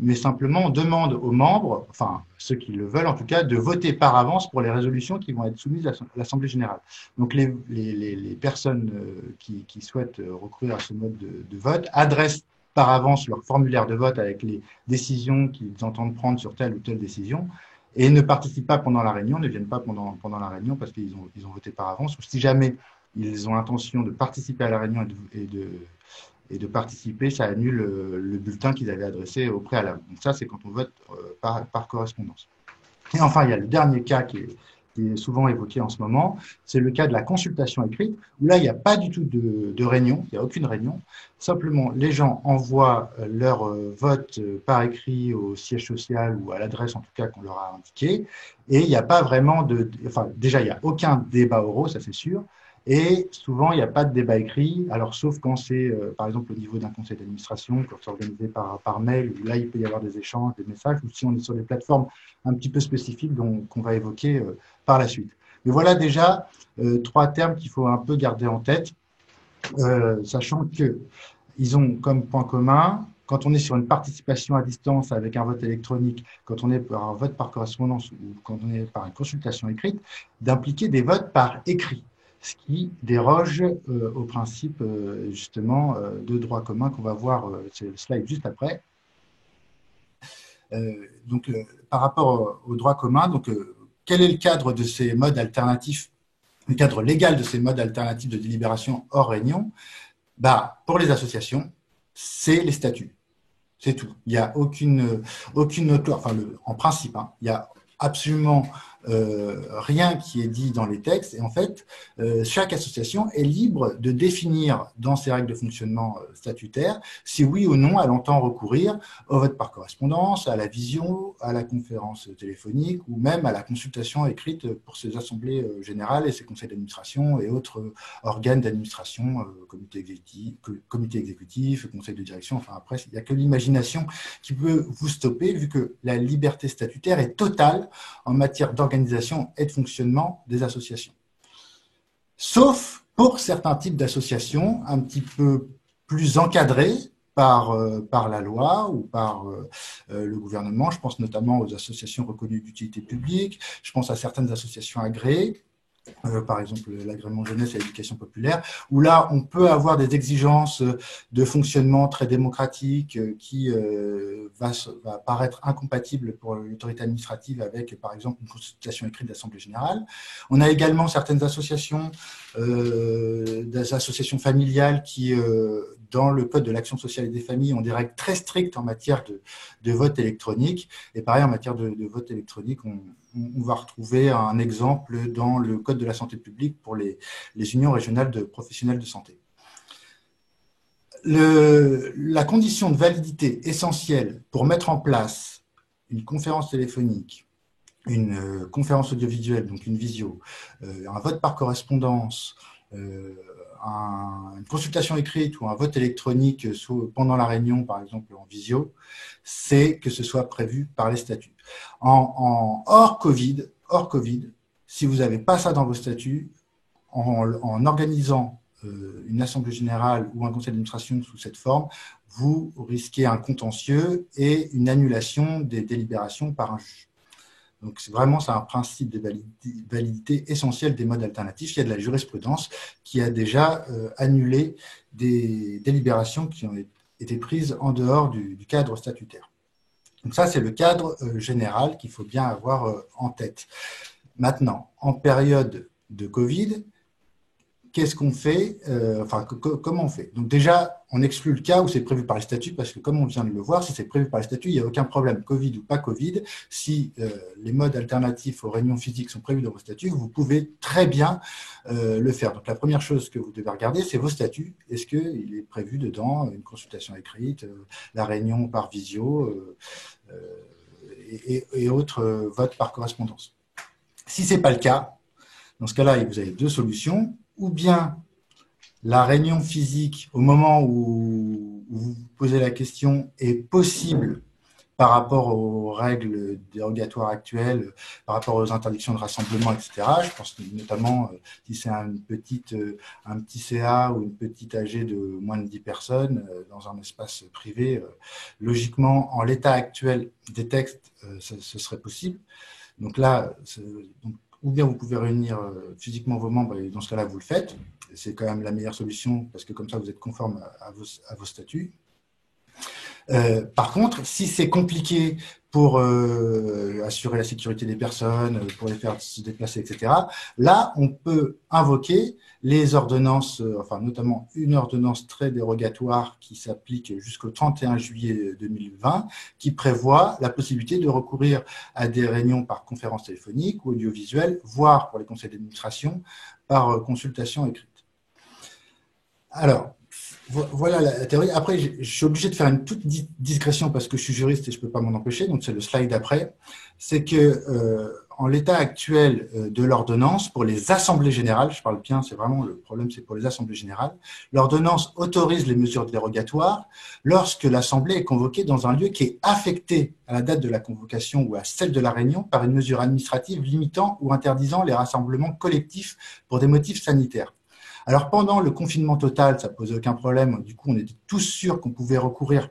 mais simplement on demande aux membres, enfin ceux qui le veulent en tout cas, de voter par avance pour les résolutions qui vont être soumises à l'Assemblée générale. Donc les personnes qui souhaitent recourir à ce mode de vote adressent par avance leur formulaire de vote avec les décisions qu'ils entendent prendre sur telle ou telle décision et ne participent pas pendant la réunion, ne viennent pas pendant la réunion parce qu'ils ont voté par avance, ou si jamais ils ont l'intention de participer à la réunion et de participer, ça annule le bulletin qu'ils avaient adressé au préalable. Donc ça, c'est quand on vote par correspondance. Et enfin, il y a le dernier cas qui est souvent évoqué en ce moment, c'est le cas de la consultation écrite, où là, il n'y a pas du tout de réunion, il n'y a aucune réunion. Simplement, les gens envoient leur vote par écrit au siège social ou à l'adresse, en tout cas, qu'on leur a indiqué. Et il n'y a pas vraiment enfin, déjà, il n'y a aucun débat oraux, ça c'est sûr. Et souvent, il n'y a pas de débat écrit, alors sauf quand c'est, par exemple, au niveau d'un conseil d'administration, quand c'est organisé par mail, où là, il peut y avoir des échanges, des messages, ou si on est sur des plateformes un petit peu spécifiques qu'on va évoquer par la suite. Mais voilà déjà 3 termes qu'il faut un peu garder en tête, sachant qu'ils ont comme point commun, quand on est sur une participation à distance avec un vote électronique, quand on est par un vote par correspondance ou quand on est par une consultation écrite, d'impliquer des votes par écrit, ce qui déroge au principe justement de droit commun qu'on va voir, c'est le slide juste après. Donc, par rapport au droit commun, donc, quel est le cadre de ces modes alternatifs, le cadre légal de ces modes alternatifs de délibération hors réunion? Pour les associations, c'est les statuts. C'est tout. Il n'y a aucune autre, enfin, en principe, hein, il y a absolument rien qui est dit dans les textes. Et en fait, chaque association est libre de définir dans ses règles de fonctionnement statutaires si oui ou non elle entend recourir au vote par correspondance, à la visio, à la conférence téléphonique ou même à la consultation écrite pour ses assemblées générales et ses conseils d'administration et autres organes d'administration, comité exécutif, conseil de direction. Enfin, après, il n'y a que l'imagination qui peut vous stopper vu que la liberté statutaire est totale en matière d'organisation et de fonctionnement des associations. Sauf pour certains types d'associations un petit peu plus encadrées par la loi ou par le gouvernement. Je pense notamment aux associations reconnues d'utilité publique, je pense à certaines associations agréées, par exemple l'agrément jeunesse et l'éducation populaire, où là, on peut avoir des exigences de fonctionnement très démocratique qui va paraître incompatible pour l'autorité administrative avec, par exemple, une consultation écrite d'Assemblée générale. On a également certaines associations, des associations familiales qui, dans le Code de l'action sociale et des familles, ont des règles très strictes en matière de vote électronique. Et pareil, en matière de vote électronique, on va retrouver un exemple dans le Code de la santé publique pour les unions régionales de professionnels de santé. La condition de validité essentielle pour mettre en place une conférence téléphonique, une conférence audiovisuelle, donc une visio, un vote par correspondance, une consultation écrite ou un vote électronique pendant la réunion, par exemple en visio, c'est que ce soit prévu par les statuts. Hors Covid, si vous n'avez pas ça dans vos statuts, en organisant une assemblée générale ou un conseil d'administration sous cette forme, vous risquez un contentieux et une annulation des délibérations par un juge. Donc, c'est un principe de validité essentiel des modes alternatifs. Il y a de la jurisprudence qui a déjà annulé des délibérations qui ont été prises en dehors du cadre statutaire. Donc ça, c'est le cadre général qu'il faut bien avoir en tête. Maintenant, en période de Covid, qu'est-ce qu'on fait, comment on fait? Donc déjà, on exclut le cas où c'est prévu par les statuts, parce que comme on vient de le voir, si c'est prévu par les statuts, il n'y a aucun problème, Covid ou pas Covid. Si les modes alternatifs aux réunions physiques sont prévus dans vos statuts, vous pouvez très bien le faire. Donc la première chose que vous devez regarder, c'est vos statuts. Est-ce qu'il est prévu dedans une consultation écrite, la réunion par visio et autres votes par correspondance? Si ce n'est pas le cas, dans ce cas-là, vous avez 2 solutions. Ou bien la réunion physique, au moment où vous vous posez la question, est possible par rapport aux règles dérogatoires actuelles, par rapport aux interdictions de rassemblement, etc. Je pense notamment si c'est un petit CA ou une petite AG de moins de 10 personnes dans un espace privé, logiquement, en l'état actuel des textes, ce serait possible. Donc là, ou bien vous pouvez réunir physiquement vos membres, et dans ce cas-là, vous le faites. C'est quand même la meilleure solution, parce que comme ça, vous êtes conforme à vos statuts. Par contre, si c'est compliqué pour assurer la sécurité des personnes, pour les faire se déplacer, etc. Là, on peut invoquer les ordonnances, enfin notamment une ordonnance très dérogatoire qui s'applique jusqu'au 31 juillet 2020, qui prévoit la possibilité de recourir à des réunions par conférence téléphonique ou audiovisuelle, voire pour les conseils d'administration, par consultation écrite. Alors, voilà la théorie. Après, je suis obligé de faire une toute digression parce que je suis juriste et je ne peux pas m'en empêcher, donc c'est le slide d'après. C'est que en l'état actuel de l'ordonnance, pour les assemblées générales, je parle bien, c'est vraiment le problème, c'est pour les assemblées générales, l'ordonnance autorise les mesures dérogatoires lorsque l'assemblée est convoquée dans un lieu qui est affecté à la date de la convocation ou à celle de la réunion par une mesure administrative limitant ou interdisant les rassemblements collectifs pour des motifs sanitaires. Alors, pendant le confinement total, ça ne posait aucun problème. Du coup, on était tous sûrs qu'on pouvait recourir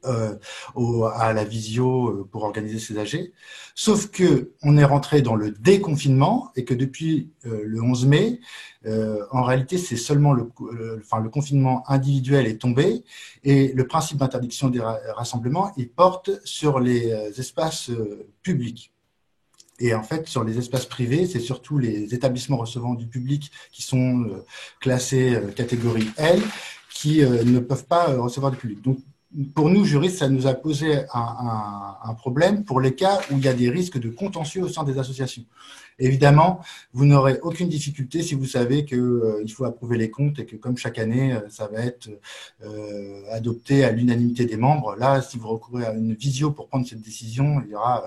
à la visio pour organiser ces AG. Sauf qu'on est rentré dans le déconfinement et que depuis le 11 mai, en réalité, c'est seulement le confinement individuel est tombé et le principe d'interdiction des rassemblements, il porte sur les espaces publics. Et en fait, sur les espaces privés, c'est surtout les établissements recevant du public qui sont classés catégorie L, qui ne peuvent pas recevoir du public. Donc, pour nous, juristes, ça nous a posé un problème pour les cas où il y a des risques de contentieux au sein des associations. Évidemment, vous n'aurez aucune difficulté si vous savez qu'il faut approuver les comptes et que comme chaque année, ça va être adopté à l'unanimité des membres. Là, si vous recourez à une visio pour prendre cette décision, il y aura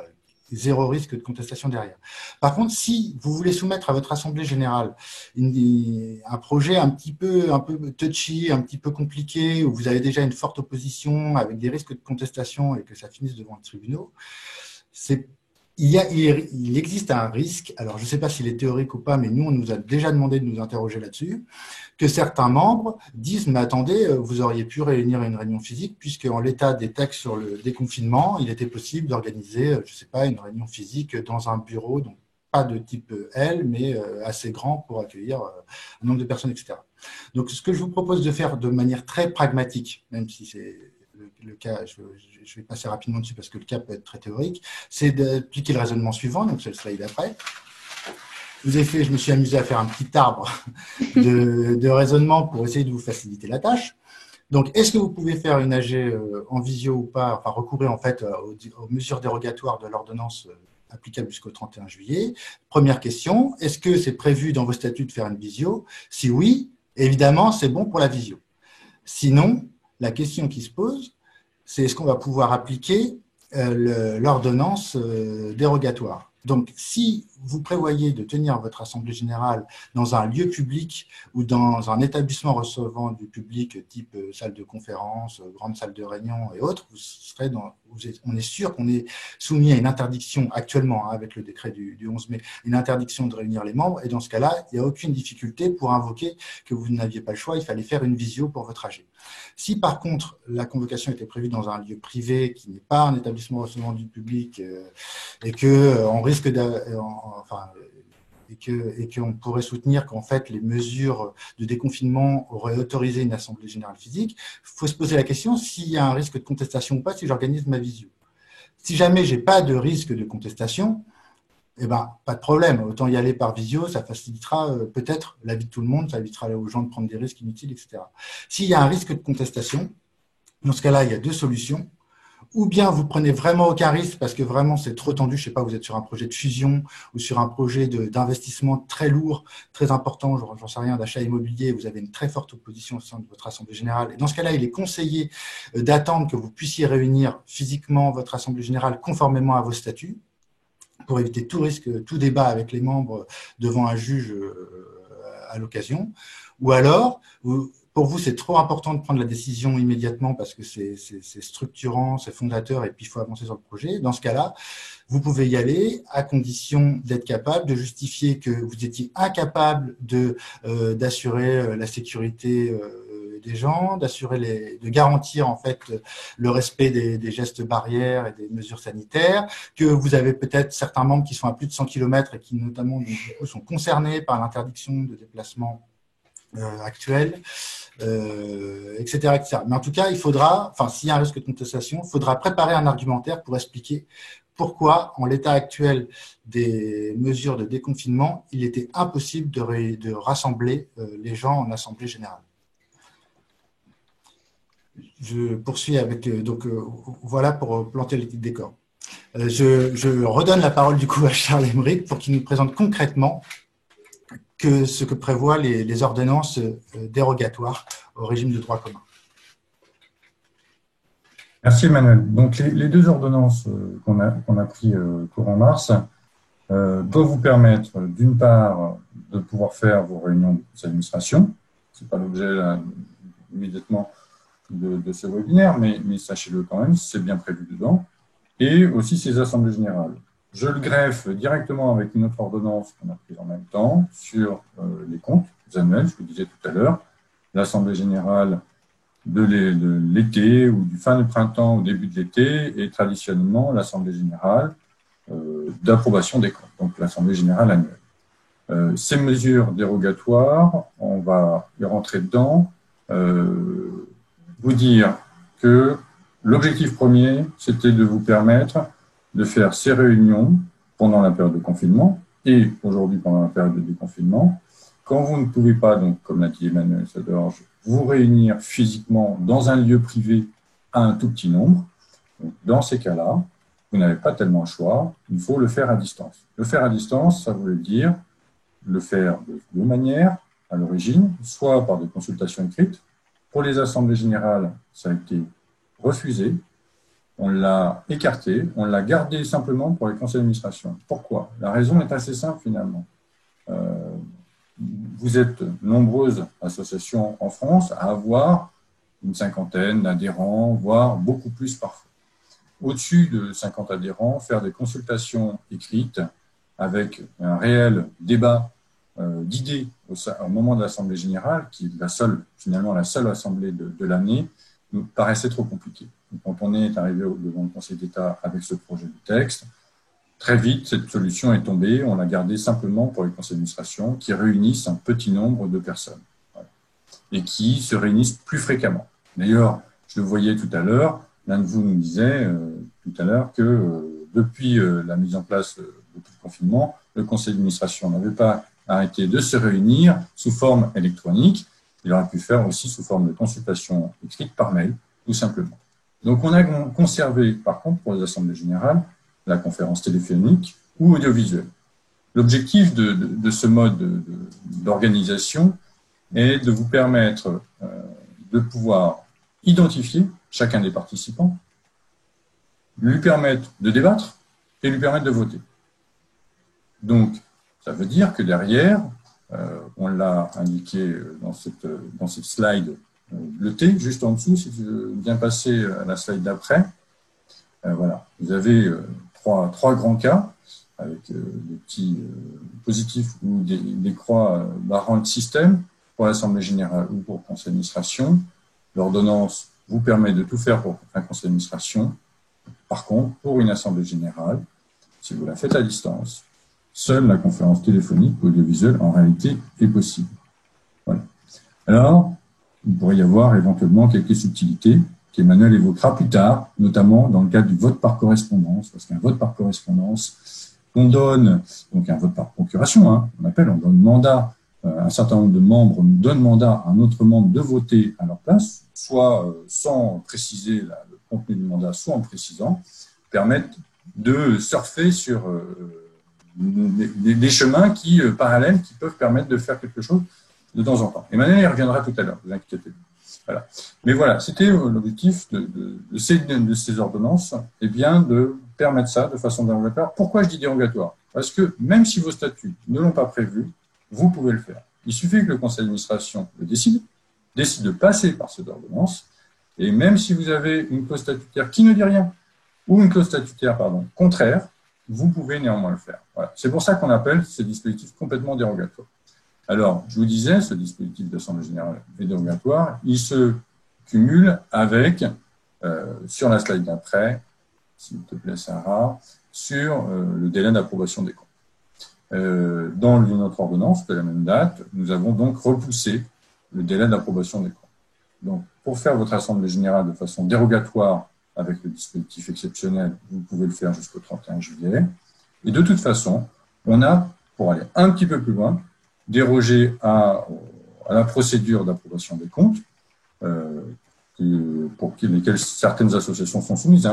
zéro risque de contestation derrière. Par contre, si vous voulez soumettre à votre assemblée générale un projet un peu touchy, un petit peu compliqué, où vous avez déjà une forte opposition avec des risques de contestation et que ça finisse devant le tribunal, il existe un risque, alors je ne sais pas s'il est théorique ou pas, mais nous, on nous a déjà demandé de nous interroger là-dessus, que certains membres disent « mais attendez, vous auriez pu réunir une réunion physique puisque en l'état des textes sur le déconfinement, il était possible d'organiser, je ne sais pas, une réunion physique dans un bureau, donc pas de type L, mais assez grand pour accueillir un nombre de personnes, etc. » Donc, ce que je vous propose de faire de manière très pragmatique, même si c'est le cas, je vais passer rapidement dessus parce que le cas peut être très théorique, c'est d'appliquer le raisonnement suivant, donc c'est le slide d'après. Je me suis amusé à faire un petit arbre de raisonnement pour essayer de vous faciliter la tâche. Donc, est-ce que vous pouvez faire une AG en visio ou pas, enfin recourir en fait aux mesures dérogatoires de l'ordonnance applicable jusqu'au 31 juillet? Première question, est-ce que c'est prévu dans vos statuts de faire une visio? Si oui, évidemment, c'est bon pour la visio. Sinon, la question qui se pose, c'est est-ce qu'on va pouvoir appliquer l'ordonnance dérogatoire? Donc, si vous prévoyez de tenir votre assemblée générale dans un lieu public ou dans un établissement recevant du public type salle de conférence, grande salle de réunion et autres, on est sûr qu'on est soumis à une interdiction actuellement, avec le décret du 11 mai, une interdiction de réunir les membres. Et dans ce cas-là, il n'y a aucune difficulté pour invoquer que vous n'aviez pas le choix, il fallait faire une visio pour votre AG. Si par contre, la convocation était prévue dans un lieu privé qui n'est pas un établissement recevant du public et qu'on risque et qu'on pourrait soutenir qu'en fait les mesures de déconfinement auraient autorisé une assemblée générale physique, il faut se poser la question s'il y a un risque de contestation ou pas si j'organise ma visio. Si jamais je n'ai pas de risque de contestation, eh ben, pas de problème, autant y aller par visio, ça facilitera peut-être la vie de tout le monde, ça évitera aux gens de prendre des risques inutiles, etc. S'il y a un risque de contestation, dans ce cas-là, il y a deux solutions. Ou bien vous prenez vraiment aucun risque parce que vraiment c'est trop tendu, je sais pas, vous êtes sur un projet de fusion ou sur un projet d'investissement très lourd, très important, j'en sais rien, d'achat immobilier, vous avez une très forte opposition au sein de votre assemblée générale. Et dans ce cas-là, il est conseillé d'attendre que vous puissiez réunir physiquement votre assemblée générale conformément à vos statuts pour éviter tout risque, tout débat avec les membres devant un juge à l'occasion. Ou alors, pour vous, c'est trop important de prendre la décision immédiatement parce que c'est structurant, c'est fondateur et puis il faut avancer sur le projet. Dans ce cas-là, vous pouvez y aller à condition d'être capable de justifier que vous étiez incapable d'assurer la sécurité des gens, de garantir en fait le respect des gestes barrières et des mesures sanitaires, que vous avez peut-être certains membres qui sont à plus de 100 km et qui notamment du coup, sont concernés par l'interdiction de déplacement actuelle, etc., etc. Mais en tout cas, il faudra, enfin, s'il y a un risque de contestation, il faudra préparer un argumentaire pour expliquer pourquoi, en l'état actuel des mesures de déconfinement, il était impossible de rassembler les gens en assemblée générale. Je poursuis avec, voilà pour planter le décor. Je redonne la parole du coup à Charles Emeric pour qu'il nous présente concrètement ce que prévoient les ordonnances dérogatoires au régime de droit commun. Merci Emmanuel. Donc les deux ordonnances qu'on a pris courant mars doivent vous permettre d'une part de pouvoir faire vos réunions de d'administration. Ce n'est pas l'objet immédiatement de ce webinaire, mais sachez-le quand même, c'est bien prévu dedans, et aussi ces assemblées générales. Je le greffe directement avec une autre ordonnance qu'on a prise en même temps sur les comptes annuels, je vous disais tout à l'heure, l'assemblée générale de l'été ou du fin du printemps au début de l'été, et traditionnellement l'assemblée générale d'approbation des comptes, donc l'assemblée générale annuelle. Ces mesures dérogatoires, on va y rentrer dedans, vous dire que l'objectif premier, c'était de vous permettre de faire ces réunions pendant la période de confinement et aujourd'hui pendant la période de déconfinement. Quand vous ne pouvez pas, donc, comme l'a dit Emmanuel Sadorge, vous réunir physiquement dans un lieu privé à un tout petit nombre, donc, dans ces cas-là, vous n'avez pas tellement le choix, il faut le faire à distance. Le faire à distance, ça voulait dire le faire de deux manières à l'origine, soit par des consultations écrites. Pour les assemblées générales, ça a été refusé, on l'a écarté, on l'a gardé simplement pour les conseils d'administration. Pourquoi? La raison est assez simple finalement. Vous êtes nombreuses associations en France à avoir une cinquantaine d'adhérents, voire beaucoup plus parfois. Au-dessus de 50 adhérents, faire des consultations écrites avec un réel débat d'idées au moment de l'Assemblée générale, qui est finalement la seule assemblée de l'année, nous paraissait trop compliqué. Quand on est arrivé devant le Conseil d'État avec ce projet de texte, très vite, cette solution est tombée. On l'a gardée simplement pour les conseils d'administration qui réunissent un petit nombre de personnes et qui se réunissent plus fréquemment. D'ailleurs, je le voyais tout à l'heure, l'un de vous nous disait tout à l'heure que depuis la mise en place de tout le confinement, le conseil d'administration n'avait pas arrêté de se réunir sous forme électronique. Il aurait pu faire aussi sous forme de consultation écrite par mail, tout simplement. Donc, on a conservé, par contre, pour les assemblées générales, la conférence téléphonique ou audiovisuelle. L'objectif de ce mode d'organisation est de vous permettre de pouvoir identifier chacun des participants, lui permettre de débattre et lui permettre de voter. Donc, ça veut dire que derrière, on l'a indiqué dans cette slide bleutée, juste en dessous, si tu veux bien passer à la slide d'après. Voilà, vous avez trois grands cas avec des petits positifs ou des croix barrant le système pour l'Assemblée générale ou pour le conseil d'administration. L'ordonnance vous permet de tout faire pour un conseil d'administration. Par contre, pour une Assemblée générale, si vous la faites à distance, seule la conférence téléphonique ou audiovisuelle, en réalité, est possible. Voilà. Alors, il pourrait y avoir éventuellement quelques subtilités qu'Emmanuel évoquera plus tard, notamment dans le cadre du vote par correspondance, parce qu'un vote par correspondance, on donne, donc un vote par procuration, on donne mandat, un certain nombre de membres donnent mandat à un autre membre de voter à leur place, soit sans préciser le contenu du mandat, soit en précisant, permettent de surfer sur des chemins parallèles qui peuvent permettre de faire quelque chose de temps en temps. Emmanuel y reviendra tout à l'heure, ne vous inquiétez pas. Voilà. Mais voilà, c'était l'objectif de ces ordonnances, eh bien, de permettre ça de façon dérogatoire. Pourquoi je dis dérogatoire? Parce que même si vos statuts ne l'ont pas prévu, vous pouvez le faire. Il suffit que le conseil d'administration le décide de passer par cette ordonnance, et même si vous avez une clause statutaire qui ne dit rien, ou une clause statutaire, contraire, vous pouvez néanmoins le faire. Voilà. C'est pour ça qu'on appelle ces dispositifs complètement dérogatoires. Alors, je vous disais, ce dispositif d'assemblée générale est dérogatoire, il se cumule avec, sur la slide d'après, s'il te plaît Sarah, sur le délai d'approbation des comptes. Dans une autre ordonnance de la même date, nous avons donc repoussé le délai d'approbation des comptes. Donc, pour faire votre assemblée générale de façon dérogatoire avec le dispositif exceptionnel, vous pouvez le faire jusqu'au 31 juillet. Et de toute façon, on a, pour aller un petit peu plus loin, dérogé à la procédure d'approbation des comptes, pour lesquelles certaines associations sont soumises.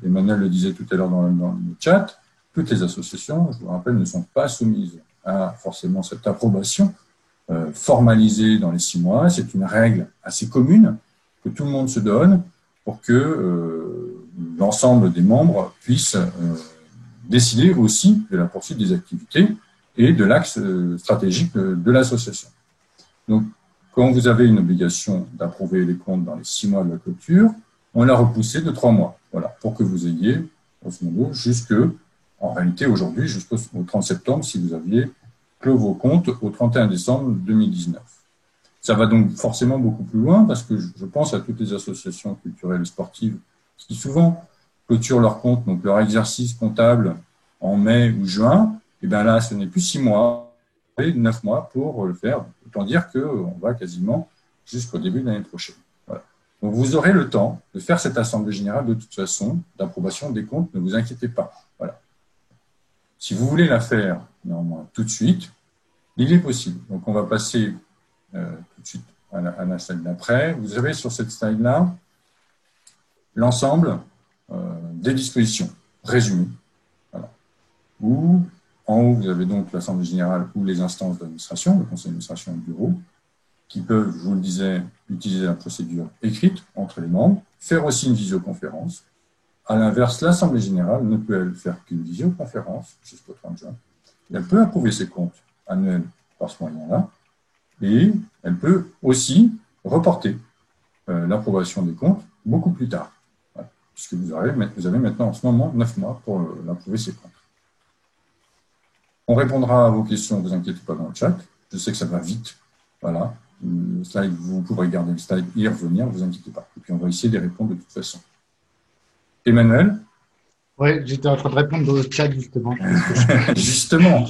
Emmanuel le disait tout à l'heure dans le chat, toutes les associations, je vous rappelle, ne sont pas soumises à forcément cette approbation formalisée dans les 6 mois. C'est une règle assez commune que tout le monde se donne pour que l'ensemble des membres puissent décider aussi de la poursuite des activités et de l'axe stratégique de l'association. Donc, quand vous avez une obligation d'approuver les comptes dans les 6 mois de la clôture, on l'a repoussé de 3 mois, voilà, pour que vous ayez, grosso modo, en réalité aujourd'hui, jusqu'au 30 septembre, si vous aviez clos vos comptes au 31 décembre 2019. Ça va donc forcément beaucoup plus loin, parce que je pense à toutes les associations culturelles et sportives qui souvent clôturent leurs comptes, donc leur exercice comptable en mai ou juin, et bien là, ce n'est plus 6 mois, et 9 mois pour le faire. Autant dire qu'on va quasiment jusqu'au début de l'année prochaine. Voilà. Donc, vous aurez le temps de faire cette assemblée générale de toute façon, d'approbation des comptes, ne vous inquiétez pas. Voilà. Si vous voulez la faire, néanmoins, tout de suite, il est possible. Donc, on va passer tout de suite à la slide d'après. Vous avez sur cette slide-là l'ensemble des dispositions résumées. Voilà. Où en haut, vous avez donc l'Assemblée générale ou les instances d'administration, le conseil d'administration et le bureau, qui peuvent, je vous le disais, utiliser la procédure écrite entre les membres, faire aussi une visioconférence. À l'inverse, l'Assemblée générale ne peut faire qu'une visioconférence jusqu'au 30 juin. Elle peut approuver ses comptes annuels par ce moyen-là, et elle peut aussi reporter l'approbation des comptes beaucoup plus tard, voilà, puisque vous avez maintenant en ce moment 9 mois pour l'approuver ses comptes. On répondra à vos questions, ne vous inquiétez pas, dans le chat. Je sais que ça va vite. Voilà. Le slide, vous pourrez garder le slide et y revenir, ne vous inquiétez pas. Et puis, on va essayer de répondre de toute façon. Emmanuel? Oui, j'étais en train de répondre au chat, justement. Justement.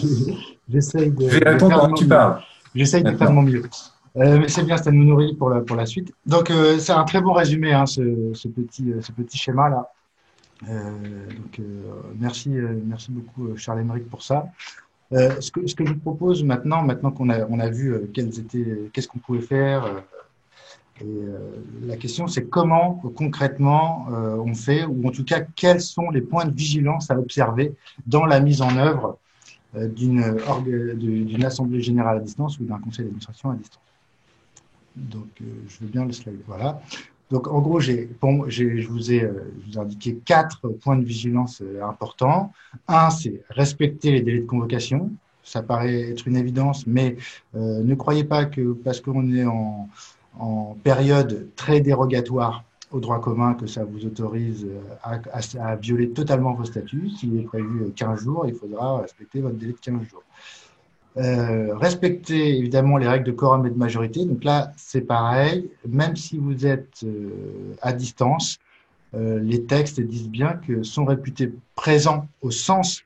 J'essaye de. Je vais répondre pendant que tu parles. J'essaye de faire de mon mieux. Mais c'est bien, ça nous nourrit pour la suite. Donc, c'est un très bon résumé, hein, ce petit schéma-là. Merci beaucoup, Charles-Émeric, pour ça. Ce que je vous propose maintenant qu'on a vu qu'est-ce qu'on pouvait faire, la question c'est comment concrètement on fait, ou en tout cas quels sont les points de vigilance à observer dans la mise en œuvre d'une assemblée générale à distance ou d'un conseil d'administration à distance. Donc, je veux bien le slide. Voilà. Donc, en gros, je vous ai indiqué 4 points de vigilance importants. Un, c'est respecter les délais de convocation. Ça paraît être une évidence, mais ne croyez pas que parce qu'on est en période très dérogatoire au droit commun que ça vous autorise à violer totalement vos statuts. S'il est prévu 15 jours, il faudra respecter votre délai de 15 jours. Respecter évidemment les règles de quorum et de majorité. Donc là, c'est pareil, même si vous êtes à distance, les textes disent bien que sont réputés présents au sens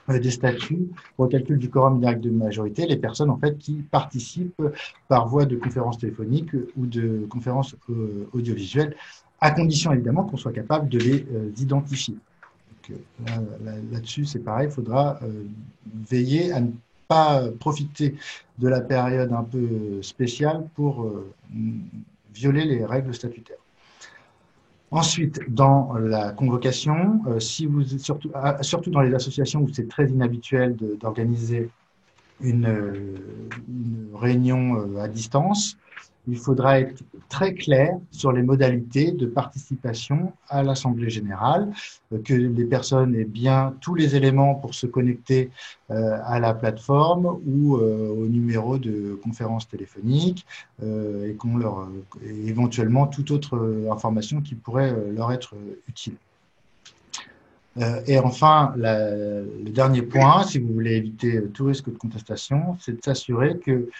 des statuts pour le calcul du quorum et des règles de majorité les personnes en fait qui participent par voie de conférence téléphonique ou de conférence audiovisuelle, à condition évidemment qu'on soit capable de les identifier. Là-dessus, c'est pareil, il faudra veiller à ne pas profiter de la période un peu spéciale pour violer les règles statutaires. Ensuite, dans la convocation, surtout dans les associations où c'est très inhabituel d'organiser une réunion à distance, il faudra être très clair sur les modalités de participation à l'Assemblée générale, que les personnes aient bien tous les éléments pour se connecter à la plateforme ou au numéro de conférence téléphonique et éventuellement toute autre information qui pourrait leur être utile. Et enfin, le dernier point, si vous voulez éviter tout risque de contestation, c'est de s'assurer que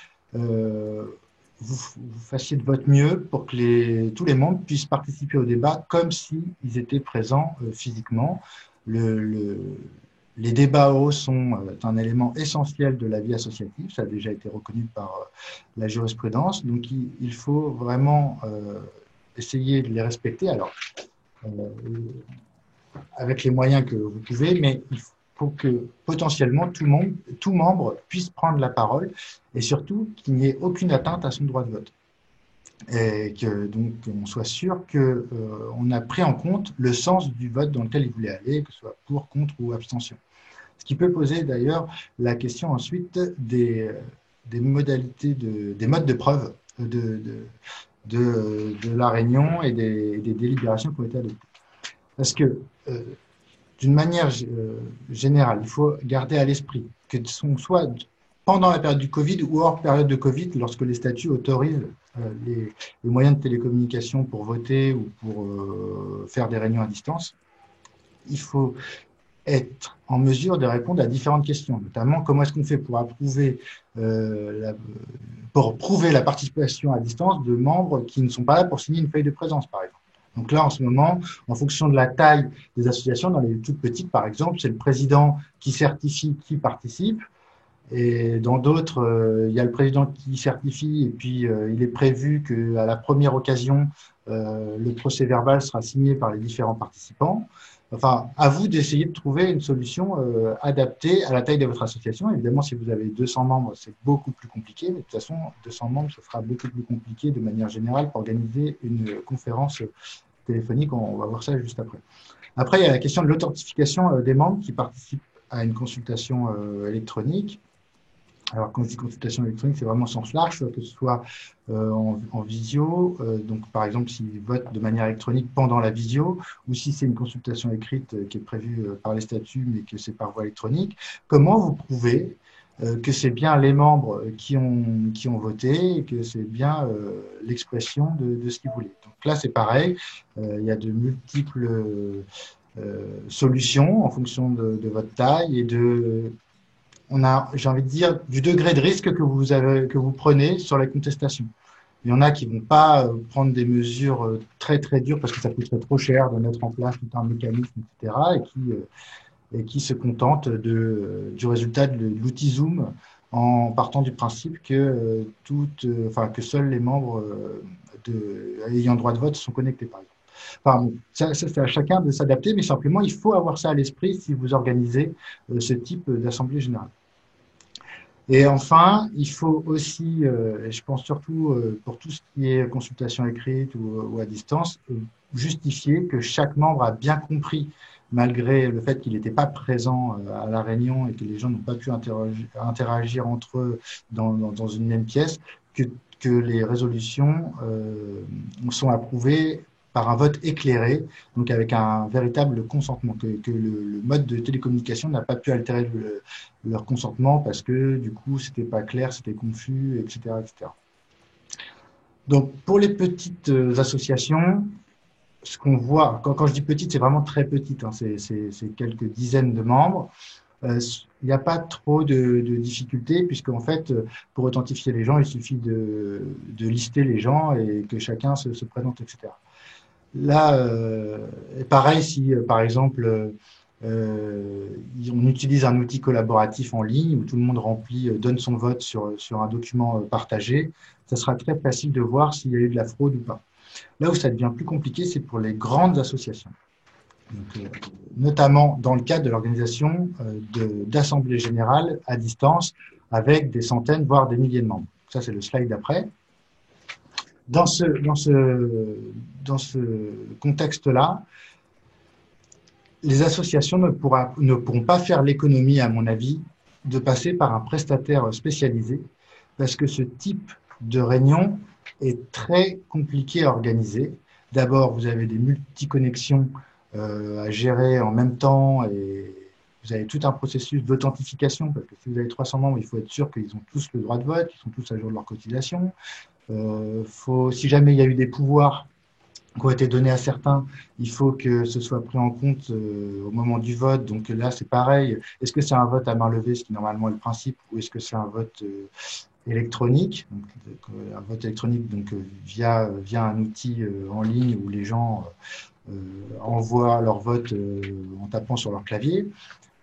vous fassiez de votre mieux pour que tous les membres puissent participer au débat comme s'ils étaient présents physiquement. les débats oraux sont un élément essentiel de la vie associative, ça a déjà été reconnu par la jurisprudence, donc il faut vraiment essayer de les respecter, alors avec les moyens que vous pouvez, mais il faut que potentiellement tout membre puisse prendre la parole et surtout qu'il n'y ait aucune atteinte à son droit de vote. Et que donc on soit sûr qu'on a pris en compte le sens du vote dans lequel il voulait aller, que ce soit pour, contre ou abstention. Ce qui peut poser d'ailleurs la question ensuite des modalités, des modes de preuve de la réunion et des délibérations qui ont été adoptées. Parce que d'une manière générale, il faut garder à l'esprit que ce soit pendant la période du Covid ou hors période de Covid, lorsque les statuts autorisent les moyens de télécommunication pour voter ou pour faire des réunions à distance, il faut être en mesure de répondre à différentes questions, notamment comment est-ce qu'on fait pour prouver la participation à distance de membres qui ne sont pas là pour signer une feuille de présence, par exemple. Donc là, en ce moment, en fonction de la taille des associations, dans les toutes petites, par exemple, c'est le président qui certifie qui participe. Et dans d'autres, il y a le président qui certifie et puis il est prévu qu'à la première occasion, le procès-verbal sera signé par les différents participants. Enfin, à vous d'essayer de trouver une solution adaptée à la taille de votre association. Évidemment, si vous avez 200 membres, c'est beaucoup plus compliqué, mais de toute façon, 200 membres, ce sera beaucoup plus compliqué de manière générale pour organiser une conférence téléphonique. On va voir ça juste après. Après, il y a la question de l'authentification des membres qui participent à une consultation électronique. Alors, quand je dis consultation électronique, c'est vraiment au sens large, que ce soit en visio, donc par exemple s'ils votent de manière électronique pendant la visio, ou si c'est une consultation écrite qui est prévue par les statuts, mais que c'est par voie électronique. Comment vous prouvez que c'est bien les membres qui ont voté et que c'est bien l'expression de ce qu'ils voulaient. Donc là, c'est pareil, il y a de multiples solutions en fonction de votre taille et j'ai envie de dire, du degré de risque que vous prenez sur la contestation. Il y en a qui vont pas prendre des mesures très très dures parce que ça coûterait trop cher de mettre en place tout un mécanisme, etc. Et qui se contentent du résultat de l'outil Zoom en partant du principe que que seuls les membres ayant droit de vote sont connectés, par exemple. Enfin, ça c'est à chacun de s'adapter, mais simplement, il faut avoir ça à l'esprit si vous organisez ce type d'assemblée générale. Et enfin, il faut aussi, et je pense surtout pour tout ce qui est consultation écrite ou à distance, justifier que chaque membre a bien compris, malgré le fait qu'il n'était pas présent à la réunion et que les gens n'ont pas pu interagir entre eux dans une même pièce, que les résolutions sont approuvées par un vote éclairé, donc avec un véritable consentement, que le mode de télécommunication n'a pas pu altérer leur consentement parce que du coup c'était pas clair, c'était confus, etc., etc. Donc pour les petites associations, ce qu'on voit, quand je dis petite, c'est vraiment très petite, hein, c'est quelques dizaines de membres. Il n'y a pas trop de difficultés puisqu'en fait, pour authentifier les gens, il suffit de lister les gens et que chacun se présente, etc. Là, pareil, si par exemple, on utilise un outil collaboratif en ligne où tout le monde donne son vote sur un document partagé, ça sera très facile de voir s'il y a eu de la fraude ou pas. Là où ça devient plus compliqué, c'est pour les grandes associations. Donc, notamment dans le cadre de l'organisation d'assemblées générales à distance avec des centaines, voire des milliers de membres. Ça, c'est le slide d'après. Dans ce contexte-là, les associations ne pourront pas faire l'économie, à mon avis, de passer par un prestataire spécialisé, parce que ce type de réunion est très compliqué à organiser. D'abord, vous avez des multiconnexions à gérer en même temps et vous avez tout un processus d'authentification, parce que si vous avez 300 membres, il faut être sûr qu'ils ont tous le droit de vote, qu'ils sont tous à jour de leur cotisation. Si jamais il y a eu des pouvoirs qui ont été donnés à certains, il faut que ce soit pris en compte au moment du vote. Donc là, c'est pareil. Est-ce que c'est un vote à main levée, ce qui normalement est le principe, ou est-ce que c'est un vote électronique, un vote électronique donc via un outil en ligne où les gens envoient leur vote en tapant sur leur clavier.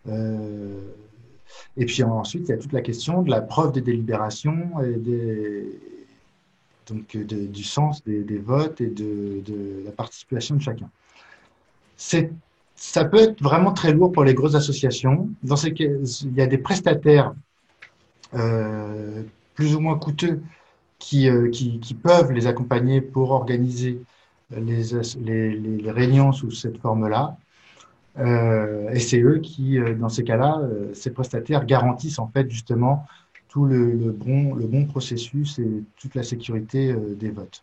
Et puis ensuite, il y a toute la question de la preuve des délibérations et du sens des votes et de la participation de chacun. Ça peut être vraiment très lourd pour les grosses associations. Dans ces cas, il y a des prestataires plus ou moins coûteux qui peuvent les accompagner pour organiser les réunions sous cette forme-là. Et c'est eux qui, dans ces cas-là, ces prestataires garantissent en fait justement tout le bon processus et toute la sécurité des votes.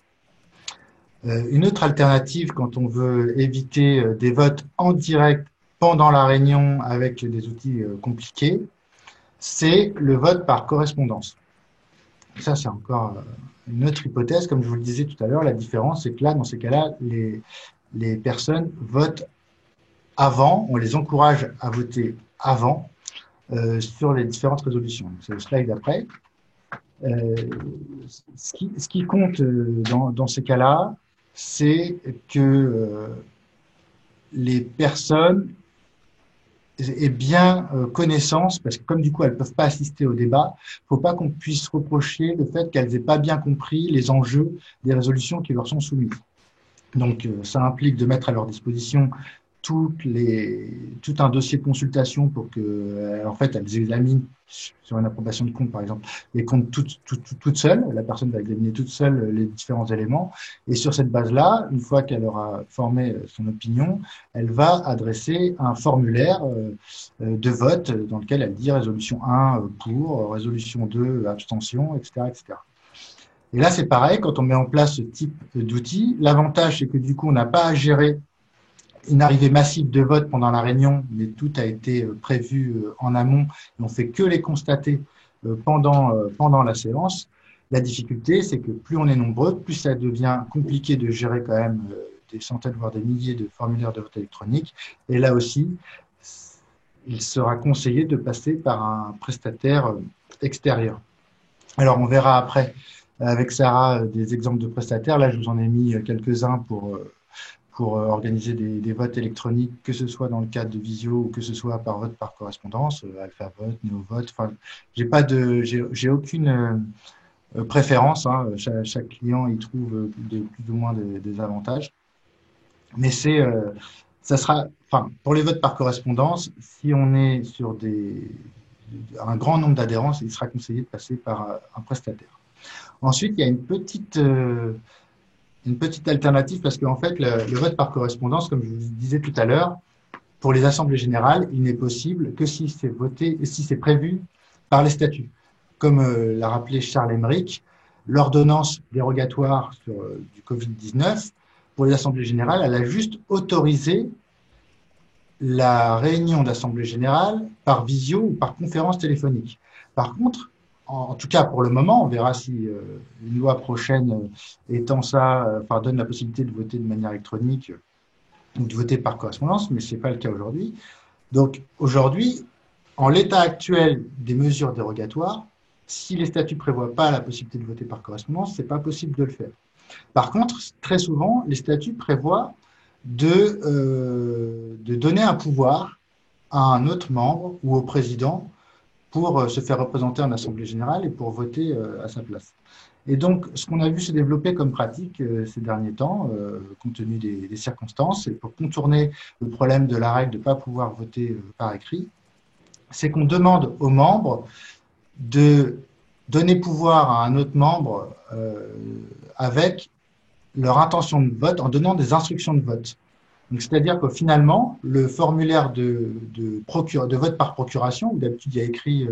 Une autre alternative quand on veut éviter des votes en direct pendant la réunion avec des outils compliqués, c'est le vote par correspondance. Ça, c'est encore une autre hypothèse. Comme je vous le disais tout à l'heure, la différence, c'est que là, dans ces cas-là, les personnes votent avant, on les encourage à voter avant sur les différentes résolutions. C'est le slide d'après. Ce qui compte dans ces cas-là, c'est que les personnes aient bien connaissance, parce que comme du coup elles ne peuvent pas assister au débat, il ne faut pas qu'on puisse reprocher le fait qu'elles n'aient pas bien compris les enjeux des résolutions qui leur sont soumises. Donc ça implique de mettre à leur disposition tout un dossier de consultation pour que, en fait, elles examinent sur une approbation de compte, par exemple, les comptes toutes seules. La personne va examiner toute seule les différents éléments. Et sur cette base-là, une fois qu'elle aura formé son opinion, elle va adresser un formulaire de vote dans lequel elle dit résolution 1 pour, résolution 2 abstention, etc., etc. Et là, c'est pareil, quand on met en place ce type d'outil, l'avantage, c'est que du coup, on n'a pas à gérer une arrivée massive de votes pendant la réunion, mais tout a été prévu en amont et on ne fait que les constater pendant la séance. La difficulté, c'est que plus on est nombreux, plus ça devient compliqué de gérer quand même des centaines, voire des milliers de formulaires de vote électronique. Et là aussi, il sera conseillé de passer par un prestataire extérieur. Alors, on verra après avec Sarah des exemples de prestataires. Là, je vous en ai mis quelques-uns pour organiser des votes électroniques, que ce soit dans le cadre de Visio ou que ce soit par vote par correspondance, AlphaVote, NeoVote. Enfin, j'ai aucune préférence. Hein. Chaque client y trouve plus ou moins des avantages. Mais ça sera, enfin, pour les votes par correspondance, si on est sur un grand nombre d'adhérents, il sera conseillé de passer par un prestataire. Ensuite, il y a une petite alternative parce qu'en fait, le vote par correspondance, comme je vous disais tout à l'heure, pour les assemblées générales, il n'est possible que si c'est prévu par les statuts. Comme l'a rappelé Charles Emmerich, l'ordonnance dérogatoire du Covid-19, pour les assemblées générales, elle a juste autorisé la réunion d'assemblée générale par visio ou par conférence téléphonique. Par contre, en tout cas, pour le moment, on verra si une loi prochaine étant ça, donne la possibilité de voter de manière électronique ou de voter par correspondance, mais ce n'est pas le cas aujourd'hui. Donc, aujourd'hui, en l'état actuel des mesures dérogatoires, si les statuts ne prévoient pas la possibilité de voter par correspondance, ce n'est pas possible de le faire. Par contre, très souvent, les statuts prévoient de donner un pouvoir à un autre membre ou au président pour se faire représenter en assemblée générale et pour voter à sa place. Et donc, ce qu'on a vu se développer comme pratique ces derniers temps, compte tenu des circonstances, et pour contourner le problème de la règle de ne pas pouvoir voter par écrit, c'est qu'on demande aux membres de donner pouvoir à un autre membre avec leur intention de vote, en donnant des instructions de vote. C'est-à-dire que finalement, le formulaire de vote par procuration, où d'habitude il y a écrit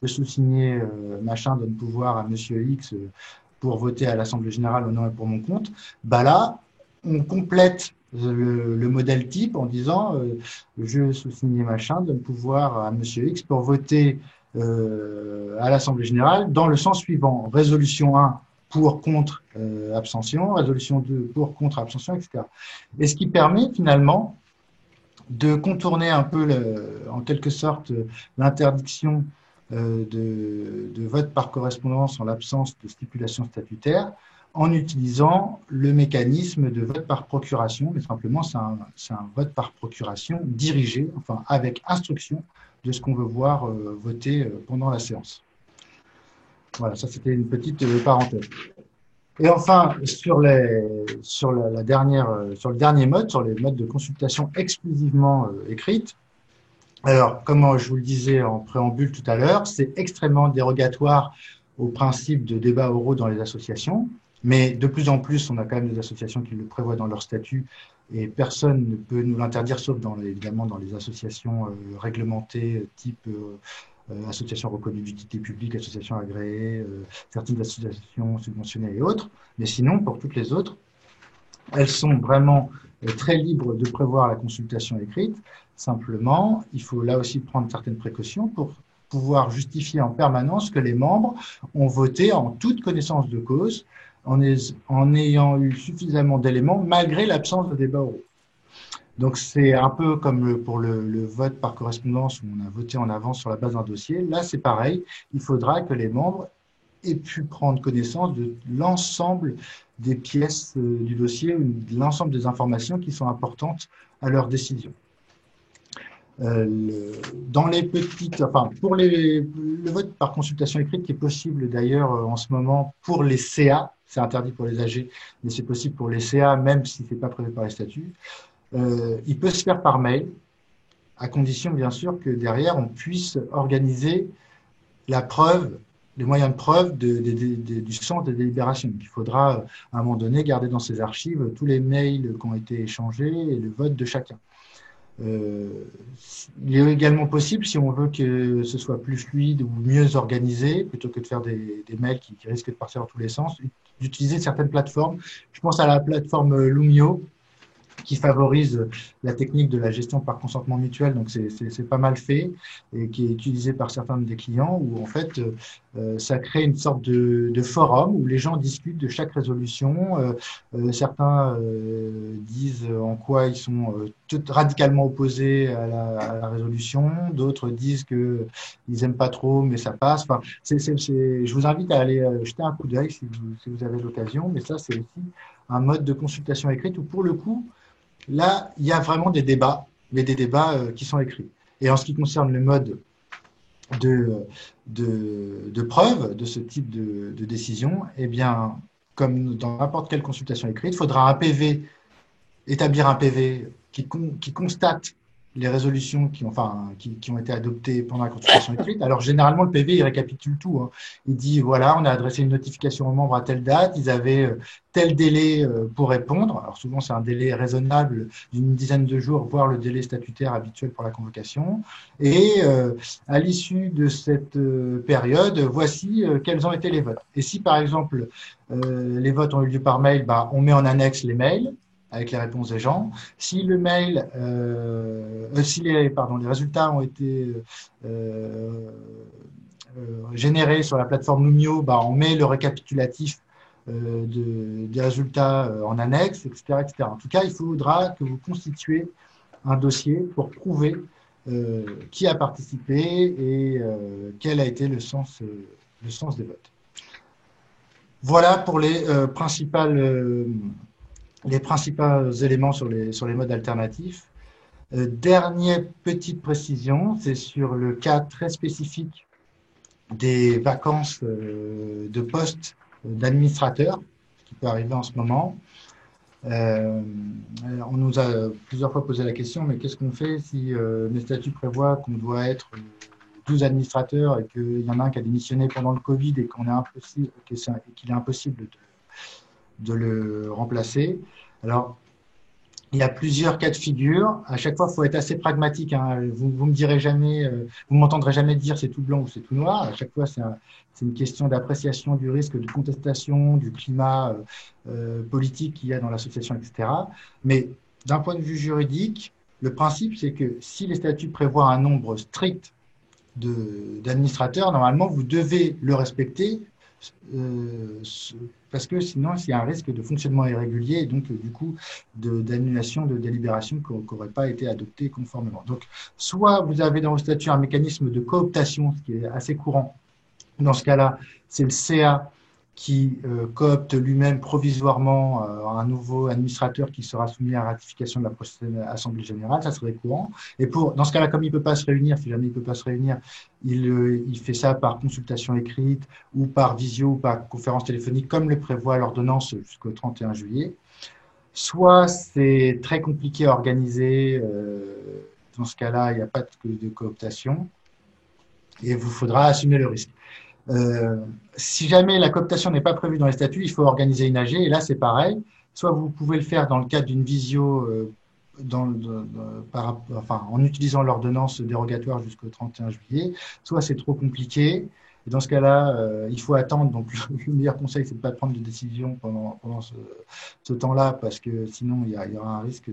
je sous-signer machin donne pouvoir à monsieur X pour voter à l'Assemblée générale au nom et pour mon compte, bah là, on complète le modèle type en disant je sous-signer machin donne pouvoir à monsieur X pour voter à l'Assemblée générale dans le sens suivant. Résolution 1 pour, contre, abstention, résolution 2 pour, contre, abstention, etc. Et ce qui permet finalement de contourner un peu, en quelque sorte, l'interdiction de vote par correspondance en l'absence de stipulation statutaire, en utilisant le mécanisme de vote par procuration, mais simplement c'est un vote par procuration dirigé, enfin avec instruction de ce qu'on veut voir voter pendant la séance. Voilà, ça c'était une petite parenthèse. Et enfin, sur le dernier mode, sur les modes de consultation exclusivement écrite, alors, comme je vous le disais en préambule tout à l'heure, c'est extrêmement dérogatoire au principe de débat oraux dans les associations, mais de plus en plus, on a quand même des associations qui le prévoient dans leur statut et personne ne peut nous l'interdire, sauf évidemment dans les associations réglementées type associations reconnues d'utilité publique, associations agréées, certaines associations subventionnées et autres. Mais sinon, pour toutes les autres, elles sont vraiment très libres de prévoir la consultation écrite. Simplement, il faut là aussi prendre certaines précautions pour pouvoir justifier en permanence que les membres ont voté en toute connaissance de cause, en ayant eu suffisamment d'éléments, malgré l'absence de débat oraux. Donc, c'est un peu comme pour le vote par correspondance où on a voté en avance sur la base d'un dossier. Là, c'est pareil. Il faudra que les membres aient pu prendre connaissance de l'ensemble des pièces du dossier ou de l'ensemble des informations qui sont importantes à leur décision. Dans les petites, enfin, pour le vote par consultation écrite qui est possible d'ailleurs en ce moment pour les CA, c'est interdit pour les AG, mais c'est possible pour les CA même si c'est pas prévu par les statuts. Il peut se faire par mail, à condition bien sûr que derrière on puisse organiser la preuve, les moyens de preuve du sens des délibérations. Il faudra à un moment donné garder dans ses archives tous les mails qui ont été échangés et le vote de chacun. Il est également possible, si on veut que ce soit plus fluide ou mieux organisé, plutôt que de faire des mails qui risquent de partir dans tous les sens, d'utiliser certaines plateformes. Je pense à la plateforme Lumio, qui favorise la technique de la gestion par consentement mutuel, donc c'est pas mal fait, et qui est utilisé par certains des clients, où en fait ça crée une sorte de forum où les gens discutent de chaque résolution. Certains disent en quoi ils sont radicalement opposés à la résolution, d'autres disent qu'ils n'aiment pas trop, mais ça passe. Enfin, je vous invite à aller jeter un coup d'œil si vous avez l'occasion, mais ça c'est aussi un mode de consultation écrite où pour le coup, là, il y a vraiment des débats, mais des débats qui sont écrits. Et en ce qui concerne le mode de preuve de ce type de décision, eh bien, comme dans n'importe quelle consultation écrite, il faudra établir un PV qui constate les résolutions qui ont été adoptées pendant la consultation écrite. Alors, généralement, le PV, il récapitule tout. Hein. Il dit, voilà, on a adressé une notification aux membres à telle date, ils avaient tel délai pour répondre. Alors, souvent, c'est un délai raisonnable d'une dizaine de jours, voire le délai statutaire habituel pour la convocation. Et à l'issue de cette période, voici quels ont été les votes. Et si, par exemple, les votes ont eu lieu par mail, on met en annexe les mails avec les réponses des gens. Si le mail, les résultats ont été générés sur la plateforme Lumio, on met le récapitulatif des résultats en annexe, etc., etc. En tout cas, il faudra que vous constituiez un dossier pour prouver qui a participé et quel a été le sens des votes. Voilà pour les principaux éléments sur les modes alternatifs. Dernière petite précision, c'est sur le cas très spécifique des vacances de poste d'administrateur, qui peut arriver en ce moment. On nous a plusieurs fois posé la question, mais qu'est-ce qu'on fait si les statuts prévoient qu'on doit être 12 administrateurs et qu'il y en a un qui a démissionné pendant le Covid et qu'il est impossible de le remplacer. Alors, il y a plusieurs cas de figure. À chaque fois, il faut être assez pragmatique. Hein. Vous me direz jamais, vous m'entendrez jamais dire c'est tout blanc ou c'est tout noir. À chaque fois, c'est une question d'appréciation du risque de contestation, du climat politique qu'il y a dans l'association, etc. Mais d'un point de vue juridique, le principe, c'est que si les statuts prévoient un nombre strict d'administrateurs, normalement, vous devez le respecter parce que sinon, il y a un risque de fonctionnement irrégulier et donc, du coup, d'annulation de délibération qui n'aurait pas été adoptée conformément. Donc, soit vous avez dans vos statuts un mécanisme de cooptation, ce qui est assez courant. Dans ce cas-là, c'est le CA qui coopte lui-même provisoirement un nouveau administrateur qui sera soumis à ratification de la prochaine Assemblée générale, ça serait courant. Et dans ce cas-là, comme il ne peut pas se réunir, si jamais il ne peut pas se réunir, il fait ça par consultation écrite ou par visio ou par conférence téléphonique, comme le prévoit l'ordonnance jusqu'au 31 juillet. Soit c'est très compliqué à organiser, dans ce cas-là, il n'y a pas de cooptation et il vous faudra assumer le risque. Si jamais la cooptation n'est pas prévue dans les statuts, il faut organiser une AG, et là c'est pareil. Soit vous pouvez le faire dans le cadre d'une visio, en utilisant l'ordonnance dérogatoire jusqu'au 31 juillet, soit c'est trop compliqué. Et dans ce cas-là, il faut attendre. Donc le meilleur conseil, c'est de ne pas prendre de décision pendant ce temps-là, parce que sinon il y aura un risque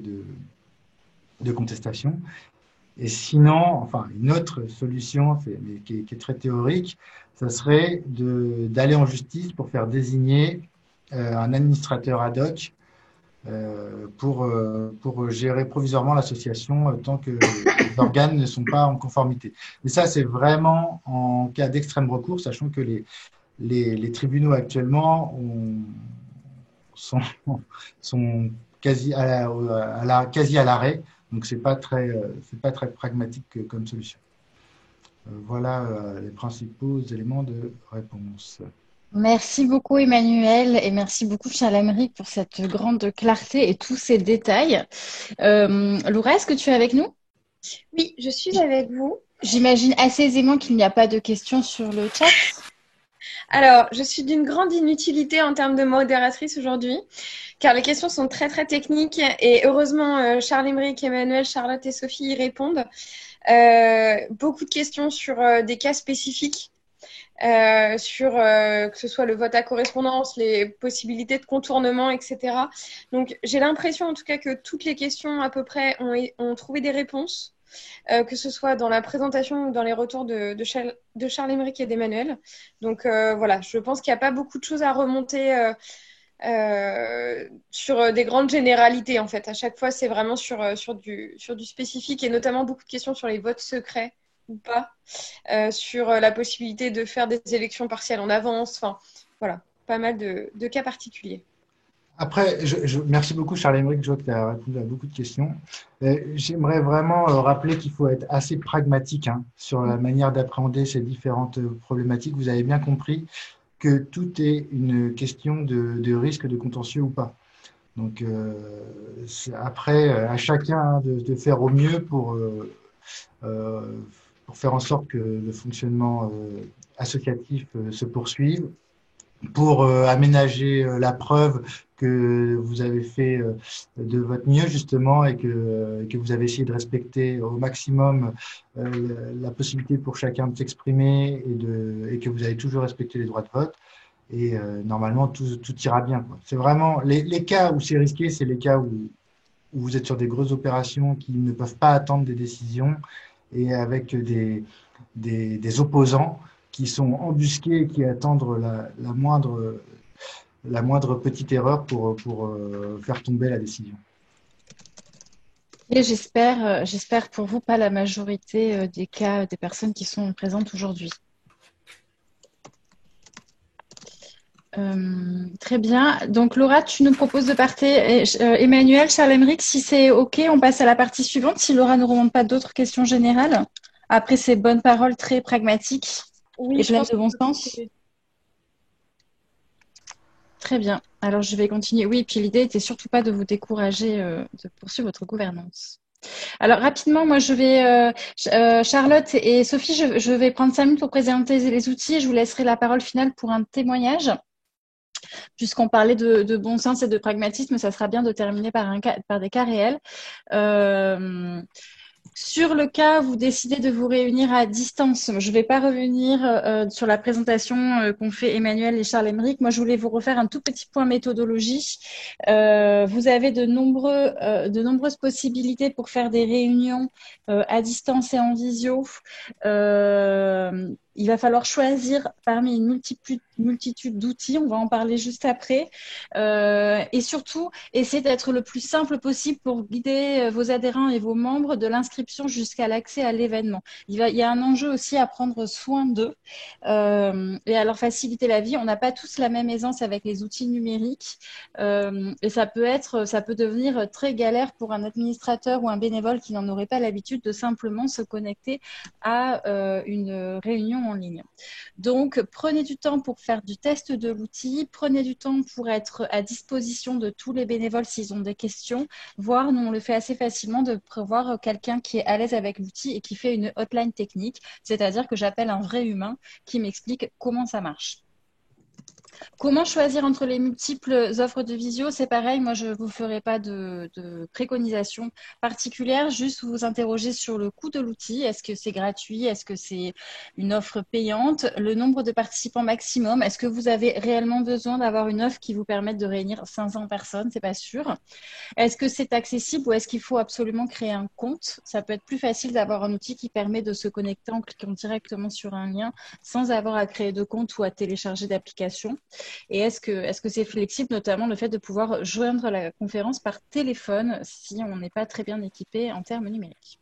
de contestation. Et sinon, une autre solution, mais qui est très théorique, ça serait d'aller en justice pour faire désigner un administrateur ad hoc pour gérer provisoirement l'association tant que les organes ne sont pas en conformité. Mais ça, c'est vraiment en cas d'extrême recours, sachant que les tribunaux actuellement sont quasi à l'arrêt. Donc, c'est pas très pragmatique comme solution. Voilà les principaux éléments de réponse. Merci beaucoup Emmanuel et merci beaucoup Charles-Aymeric pour cette grande clarté et tous ces détails. Laura, est-ce que tu es avec nous? Oui, je suis avec vous. J'imagine assez aisément qu'il n'y a pas de questions sur le chat. Alors, je suis d'une grande inutilité en termes de modératrice aujourd'hui, car les questions sont très, très techniques et heureusement, Charles-Aymeric, Emmanuel, Charlotte et Sophie y répondent. Beaucoup de questions sur des cas spécifiques, sur que ce soit le vote à correspondance, les possibilités de contournement, etc. Donc, j'ai l'impression en tout cas que toutes les questions à peu près ont trouvé des réponses. Que ce soit dans la présentation ou dans les retours de Charles-Aymeric et d'Emmanuel. Donc voilà, je pense qu'il n'y a pas beaucoup de choses à remonter sur des grandes généralités en fait. À chaque fois, c'est vraiment sur du spécifique et notamment beaucoup de questions sur les votes secrets ou pas, sur la possibilité de faire des élections partielles en avance. Enfin, voilà, pas mal de cas particuliers. Après, merci beaucoup Charles-Aymeric, je vois que tu as répondu à beaucoup de questions. J'aimerais vraiment rappeler qu'il faut être assez pragmatique sur la manière d'appréhender ces différentes problématiques. Vous avez bien compris que tout est une question de risque de contentieux ou pas. Donc après, à chacun de faire au mieux pour faire en sorte que le fonctionnement associatif se poursuive, pour aménager la preuve que vous avez fait de votre mieux justement et que vous avez essayé de respecter au maximum la possibilité pour chacun de s'exprimer et que vous avez toujours respecté les droits de vote. Et normalement, tout ira bien. C'est vraiment les cas où c'est risqué, c'est les cas où vous êtes sur des grosses opérations qui ne peuvent pas attendre des décisions et avec des opposants qui sont embusqués et qui attendent la moindre petite erreur pour faire tomber la décision. Et j'espère pour vous pas la majorité des cas des personnes qui sont présentes aujourd'hui. Très bien. Donc Laura, tu nous proposes de partir. Emmanuel, Charles-Aymeric, si c'est OK, on passe à la partie suivante. Si Laura ne remonte pas d'autres questions générales, après ces bonnes paroles très pragmatiques et pleines de bon sens. Très bien. Alors, je vais continuer. Oui, et puis l'idée n'était surtout pas de vous décourager de poursuivre votre gouvernance. Alors, rapidement, moi, je vais, Charlotte et Sophie, je vais prendre 5 minutes pour présenter les outils et je vous laisserai la parole finale pour un témoignage. Puisqu'on parlait de bon sens et de pragmatisme, ça sera bien de terminer par des cas réels. Sur le cas où vous décidez de vous réunir à distance, je ne vais pas revenir sur la présentation qu'ont fait Emmanuel et Charles-Aymeric. Moi, je voulais vous refaire un tout petit point méthodologie. Vous avez de nombreuses possibilités pour faire des réunions à distance et en visio. il va falloir choisir parmi une multitude d'outils, on va en parler juste après, et surtout essayer d'être le plus simple possible pour guider vos adhérents et vos membres de l'inscription jusqu'à l'accès à l'événement. Il y a un enjeu aussi à prendre soin d'eux et à leur faciliter la vie. On n'a pas tous la même aisance avec les outils numériques et ça peut devenir très galère pour un administrateur ou un bénévole qui n'en aurait pas l'habitude de simplement se connecter à une réunion en ligne. Donc, prenez du temps pour faire du test de l'outil, prenez du temps pour être à disposition de tous les bénévoles s'ils ont des questions, voire nous on le fait assez facilement de prévoir quelqu'un qui est à l'aise avec l'outil et qui fait une hotline technique, c'est-à-dire que j'appelle un vrai humain qui m'explique comment ça marche. Comment choisir entre les multiples offres de visio? C'est pareil, moi je ne vous ferai pas de préconisation particulière, juste vous interroger sur le coût de l'outil. Est-ce que c'est gratuit? Est-ce que c'est une offre payante? Le nombre de participants maximum? Est-ce que vous avez réellement besoin d'avoir une offre qui vous permette de réunir 500 personnes? C'est pas sûr. Est-ce que c'est accessible ou est-ce qu'il faut absolument créer un compte? Ça peut être plus facile d'avoir un outil qui permet de se connecter en cliquant directement sur un lien sans avoir à créer de compte ou à télécharger d'application. Et est-ce que c'est flexible, notamment le fait de pouvoir joindre la conférence par téléphone si on n'est pas très bien équipé en termes numériques?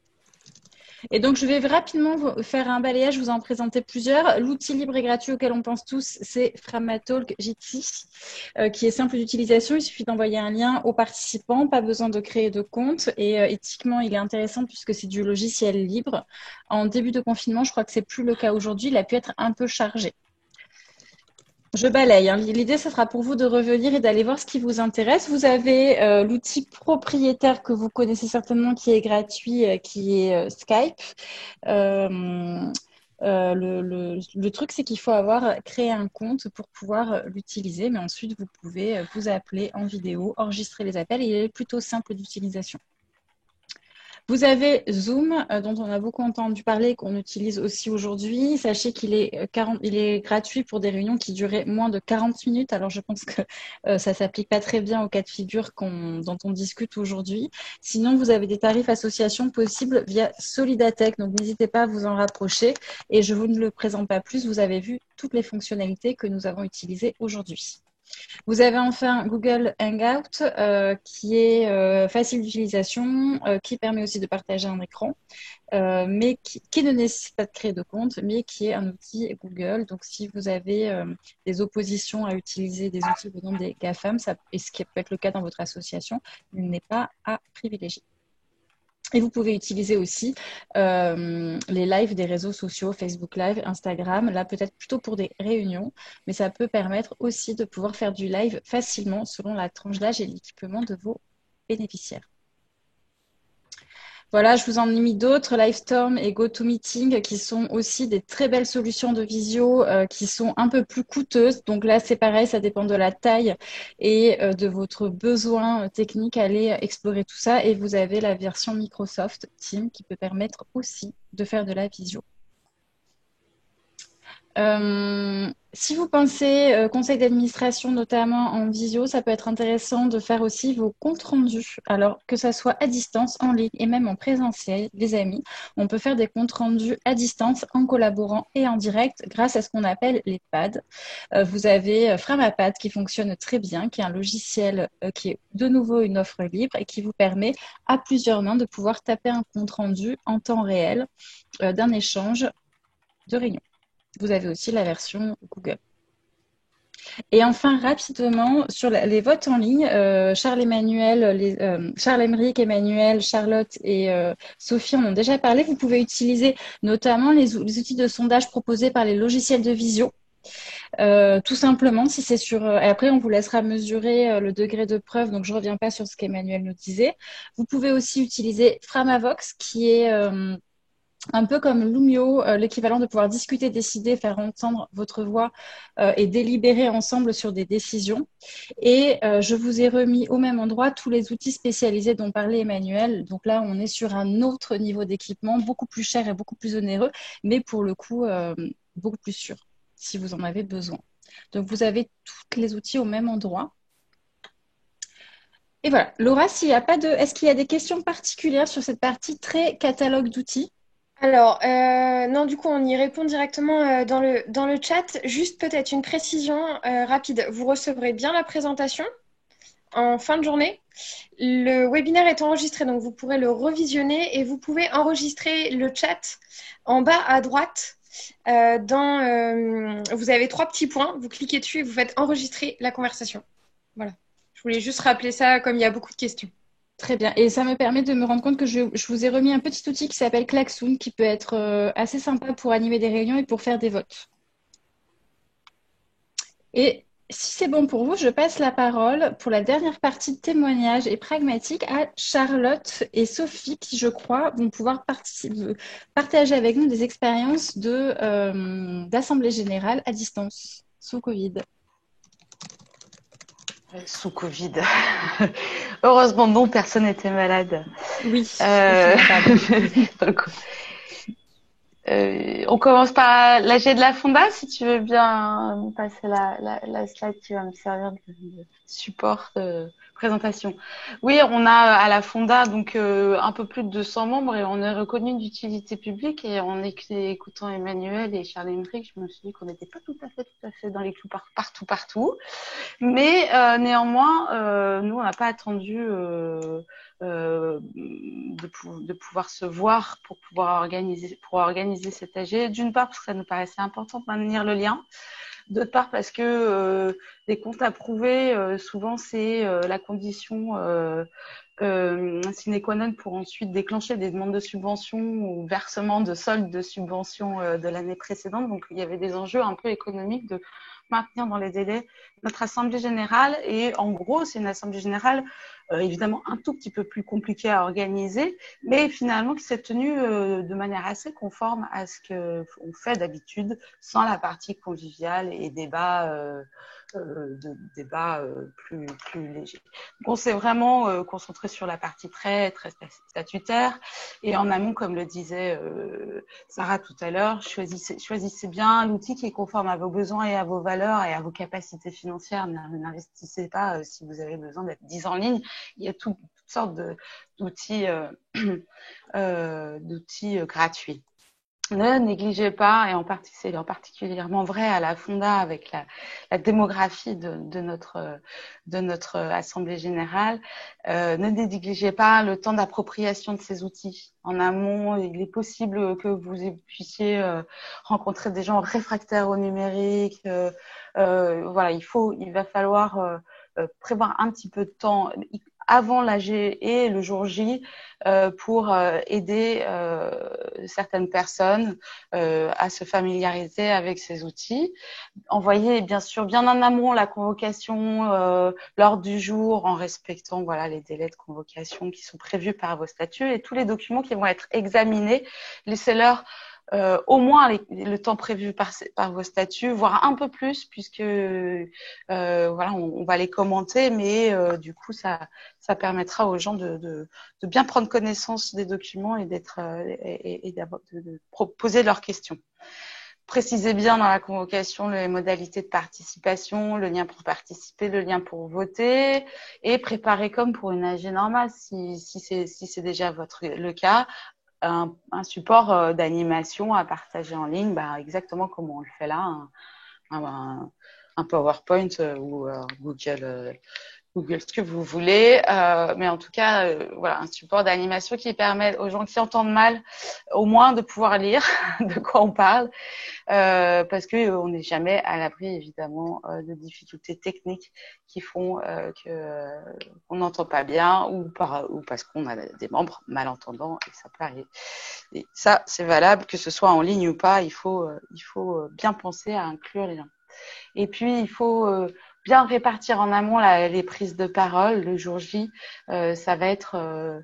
Et donc, je vais rapidement vous faire un balayage, vous en présenter plusieurs. L'outil libre et gratuit auquel on pense tous, c'est Framatalk Jitsi, qui est simple d'utilisation. Il suffit d'envoyer un lien aux participants, pas besoin de créer de compte. Et éthiquement, il est intéressant puisque c'est du logiciel libre. En début de confinement, je crois que c'est plus le cas aujourd'hui. Il a pu être un peu chargé. Je balaye. Hein. L'idée, ce sera pour vous de revenir et d'aller voir ce qui vous intéresse. Vous avez l'outil propriétaire que vous connaissez certainement, qui est gratuit, qui est Skype. Le truc, c'est qu'il faut avoir créé un compte pour pouvoir l'utiliser, mais ensuite, vous pouvez vous appeler en vidéo, enregistrer les appels et il est plutôt simple d'utilisation. Vous avez Zoom, dont on a beaucoup entendu parler, qu'on utilise aussi aujourd'hui. Sachez qu'il est gratuit pour des réunions qui duraient moins de 40 minutes. Alors, je pense que ça ne s'applique pas très bien aux cas de figure dont on discute aujourd'hui. Sinon, vous avez des tarifs association possibles via Solidatech. Donc, n'hésitez pas à vous en rapprocher. Et je vous ne le présente pas plus. Vous avez vu toutes les fonctionnalités que nous avons utilisées aujourd'hui. Vous avez enfin Google Hangout qui est facile d'utilisation, qui permet aussi de partager un écran, mais qui ne nécessite pas de créer de compte, mais qui est un outil Google. Donc, si vous avez des oppositions à utiliser des outils venant des GAFAM, et ce qui peut être le cas dans votre association, il n'est pas à privilégier. Et vous pouvez utiliser aussi les lives des réseaux sociaux, Facebook Live, Instagram, là peut-être plutôt pour des réunions, mais ça peut permettre aussi de pouvoir faire du live facilement selon la tranche d'âge et l'équipement de vos bénéficiaires. Voilà, je vous en ai mis d'autres, Livestorm et GoToMeeting, qui sont aussi des très belles solutions de visio qui sont un peu plus coûteuses. Donc là, c'est pareil, ça dépend de la taille et de votre besoin technique. Allez explorer tout ça. Et vous avez la version Microsoft Teams qui peut permettre aussi de faire de la visio. Si vous pensez conseil d'administration, notamment en visio, ça peut être intéressant de faire aussi vos comptes rendus. Alors, que ça soit à distance, en ligne et même en présentiel, les amis, on peut faire des comptes rendus à distance en collaborant et en direct grâce à ce qu'on appelle les pads. Vous avez Framapad qui fonctionne très bien, qui est un logiciel qui est de nouveau une offre libre et qui vous permet à plusieurs mains de pouvoir taper un compte rendu en temps réel d'un échange de réunion. Vous avez aussi la version Google. Et enfin, rapidement, sur les votes en ligne, Charles-Emerick, Emmanuel, Charlotte et Sophie en ont déjà parlé. Vous pouvez utiliser notamment les outils de sondage proposés par les logiciels de visio. Tout simplement, si c'est sur. Et après, on vous laissera mesurer le degré de preuve. Donc, je ne reviens pas sur ce qu'Emmanuel nous disait. Vous pouvez aussi utiliser Framavox, qui est un peu comme Lumio, l'équivalent de pouvoir discuter, décider, faire entendre votre voix et délibérer ensemble sur des décisions. Et je vous ai remis au même endroit tous les outils spécialisés dont parlait Emmanuel. Donc là, on est sur un autre niveau d'équipement, beaucoup plus cher et beaucoup plus onéreux, mais pour le coup, beaucoup plus sûr, si vous en avez besoin. Donc, vous avez tous les outils au même endroit. Et voilà. Laura, est-ce qu'il y a des questions particulières sur cette partie très catalogue d'outils ? Alors, non, du coup, on y répond directement dans le chat. Juste peut-être une précision rapide. Vous recevrez bien la présentation en fin de journée. Le webinaire est enregistré, donc vous pourrez le revisionner et vous pouvez enregistrer le chat en bas à droite. Vous avez 3 petits points, vous cliquez dessus et vous faites enregistrer la conversation. Voilà. Je voulais juste rappeler ça comme il y a beaucoup de questions. Très bien. Et ça me permet de me rendre compte que je vous ai remis un petit outil qui s'appelle Klaxoon, qui peut être assez sympa pour animer des réunions et pour faire des votes. Et si c'est bon pour vous, je passe la parole pour la dernière partie de témoignage et pragmatique à Charlotte et Sophie, qui, je crois, vont pouvoir partager avec nous des expériences d'assemblée générale à distance, sous Covid. Sous Covid. Heureusement, non, personne n'était malade. Oui. Donc, on commence par l'AG de la Fonda, si tu veux bien me passer la slide qui va me servir de support de présentation. Oui, on a à la Fonda donc un peu plus de 200 membres et on est reconnu d'utilité publique. Et en écoutant Emmanuel et Charles-Emerick, je me suis dit qu'on n'était pas tout à fait dans les clous partout. Mais néanmoins, nous, on n'a pas attendu de pouvoir se voir pour pouvoir organiser cet AG. D'une part, parce que ça nous paraissait important de maintenir le lien. D'autre part, parce que les comptes approuvés, souvent, c'est la condition sine qua non pour ensuite déclencher des demandes de subvention ou versement de soldes de subvention de l'année précédente. Donc, il y avait des enjeux un peu économiques de maintenir dans les délais notre assemblée générale. Et en gros, c'est une assemblée générale évidemment un tout petit peu plus compliquée à organiser, mais finalement qui s'est tenue de manière assez conforme à ce qu'on fait d'habitude, sans la partie conviviale et débat plus léger. Donc on s'est vraiment concentré sur la partie très statutaire et en amont, comme le disait Sarah tout à l'heure, choisissez bien l'outil qui est conforme à vos besoins et à vos valeurs et à vos capacités financières. N'investissez pas si vous avez besoin d'être 10 en ligne. Il y a toutes sortes d'outils gratuits. Ne négligez pas, et c'est particulièrement vrai à la Fonda avec la démographie de notre assemblée générale, ne négligez pas le temps d'appropriation de ces outils. En amont, il est possible que vous puissiez rencontrer des gens réfractaires au numérique. Voilà, il va falloir prévoir un petit peu de temps avant l'AG et le jour J pour aider certaines personnes à se familiariser avec ces outils. Envoyez bien sûr bien en amont la convocation, l'ordre du jour en respectant les délais de convocation qui sont prévus par vos statuts et tous les documents qui vont être examinés. Laissez-leur au moins le temps prévu par vos statuts, voire un peu plus, puisque on va les commenter, mais du coup ça permettra aux gens de bien prendre connaissance des documents et de poser leurs questions. Précisez bien dans la convocation les modalités de participation, le lien pour participer, le lien pour voter, et préparez comme pour une AG normale, si c'est déjà le cas, un support d'animation à partager en ligne, exactement comme on le fait là, un PowerPoint ou Google, ce que vous voulez, mais en tout cas, un support d'animation qui permet aux gens qui entendent mal, au moins de pouvoir lire de quoi on parle, parce que on n'est jamais à l'abri évidemment de difficultés techniques qui font qu'on n'entend pas bien ou parce qu'on a des membres malentendants et ça peut arriver. Et ça, c'est valable que ce soit en ligne ou pas. Il faut bien penser à inclure les gens. Et puis il faut bien répartir en amont les prises de parole le jour J. Ça va être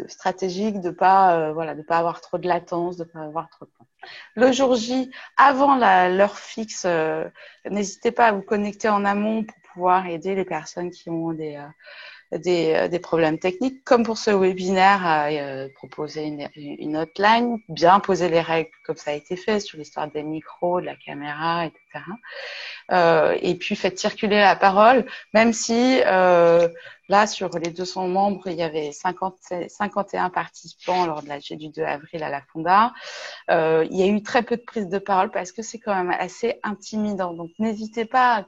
stratégique de pas avoir trop de latence, de pas avoir trop de temps. Le jour J, avant l'heure fixe, n'hésitez pas à vous connecter en amont pour pouvoir aider les personnes qui ont des problèmes techniques, comme pour ce webinaire, à proposer une hotline, bien poser les règles comme ça a été fait sur l'histoire des micros, de la caméra, etc. Et puis faites circuler la parole, même si là, sur les 200 membres, il y avait 51 participants lors de l'AG du 2 avril à la Fonda. Il y a eu très peu de prise de parole parce que c'est quand même assez intimidant. Donc, n'hésitez pas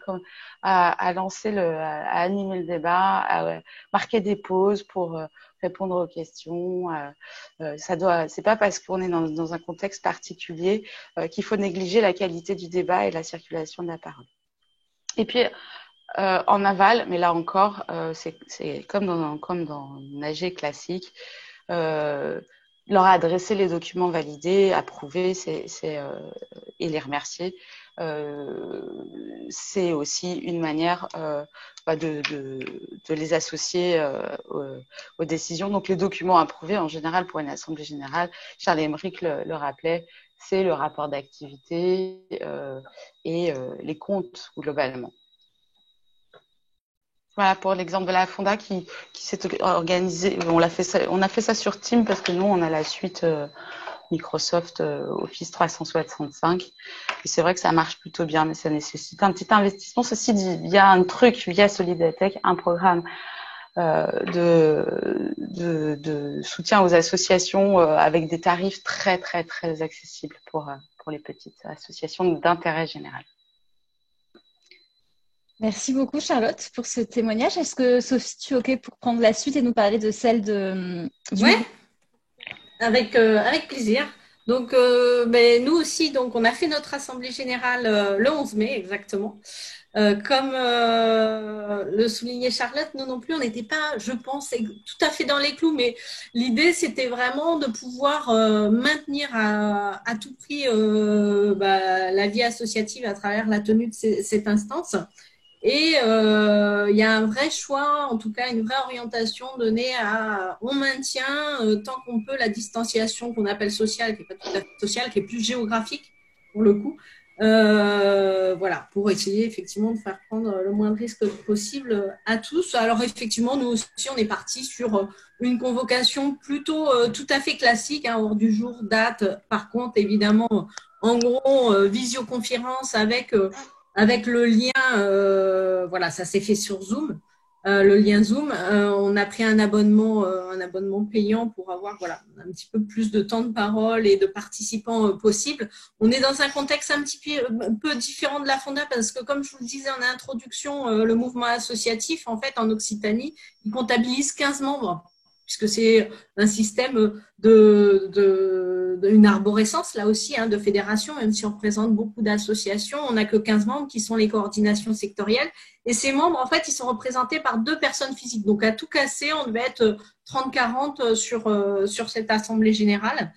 à lancer à animer le débat, à marquer des pauses pour répondre aux questions. C'est pas parce qu'on est dans un contexte particulier qu'il faut négliger la qualité du débat et la circulation de la parole. Et puis, en aval, mais là encore, c'est comme dans une AG classique, leur adresser les documents validés, approuvés, et les remercier. C'est aussi une manière de les associer aux décisions. Donc, les documents approuvés, en général, pour une assemblée générale, Charles Emmerich le rappelait, c'est le rapport d'activité et les comptes globalement. Voilà pour l'exemple de la Fonda qui s'est organisée. On a fait ça sur Teams parce que nous, on a la suite Microsoft Office 365. Et c'est vrai que ça marche plutôt bien, mais ça nécessite un petit investissement. Ceci dit, il y a un truc via Solidatech, un programme de soutien aux associations avec des tarifs très, très, très accessibles pour les petites associations d'intérêt général. Merci beaucoup, Charlotte, pour ce témoignage. Est-ce que, Sophie, tu es OK pour prendre la suite et nous parler de celle du... Oui, avec plaisir. Donc, nous aussi, donc, on a fait notre assemblée générale le 11 mai, exactement. Comme le soulignait Charlotte, nous non plus, on n'était pas, je pense, tout à fait dans les clous, mais l'idée, c'était vraiment de pouvoir maintenir à tout prix la vie associative à travers la tenue de cette instance. Et il y a un vrai choix, en tout cas une vraie orientation donnée on maintient tant qu'on peut la distanciation qu'on appelle sociale, qui n'est pas tout à fait sociale, qui est plus géographique pour le coup. Voilà, pour essayer effectivement de faire prendre le moins de risques possible à tous. Alors effectivement, nous aussi, on est parti sur une convocation plutôt tout à fait classique, hors du jour, date. Par contre, évidemment, en gros, visioconférence avec le lien, voilà, ça s'est fait sur Zoom. Le lien Zoom, on a pris un abonnement payant pour avoir un petit peu plus de temps de parole et de participants possibles. On est dans un contexte un peu différent de la Fonda parce que, comme je vous le disais en introduction, le mouvement associatif, en fait, en Occitanie, il comptabilise 15 membres puisque c'est un système d'une arborescence, là aussi, de fédération, même si on représente beaucoup d'associations, on n'a que 15 membres qui sont les coordinations sectorielles. Et ces membres, en fait, ils sont représentés par 2 personnes physiques. Donc, à tout casser, on devait être 30-40 sur cette assemblée générale.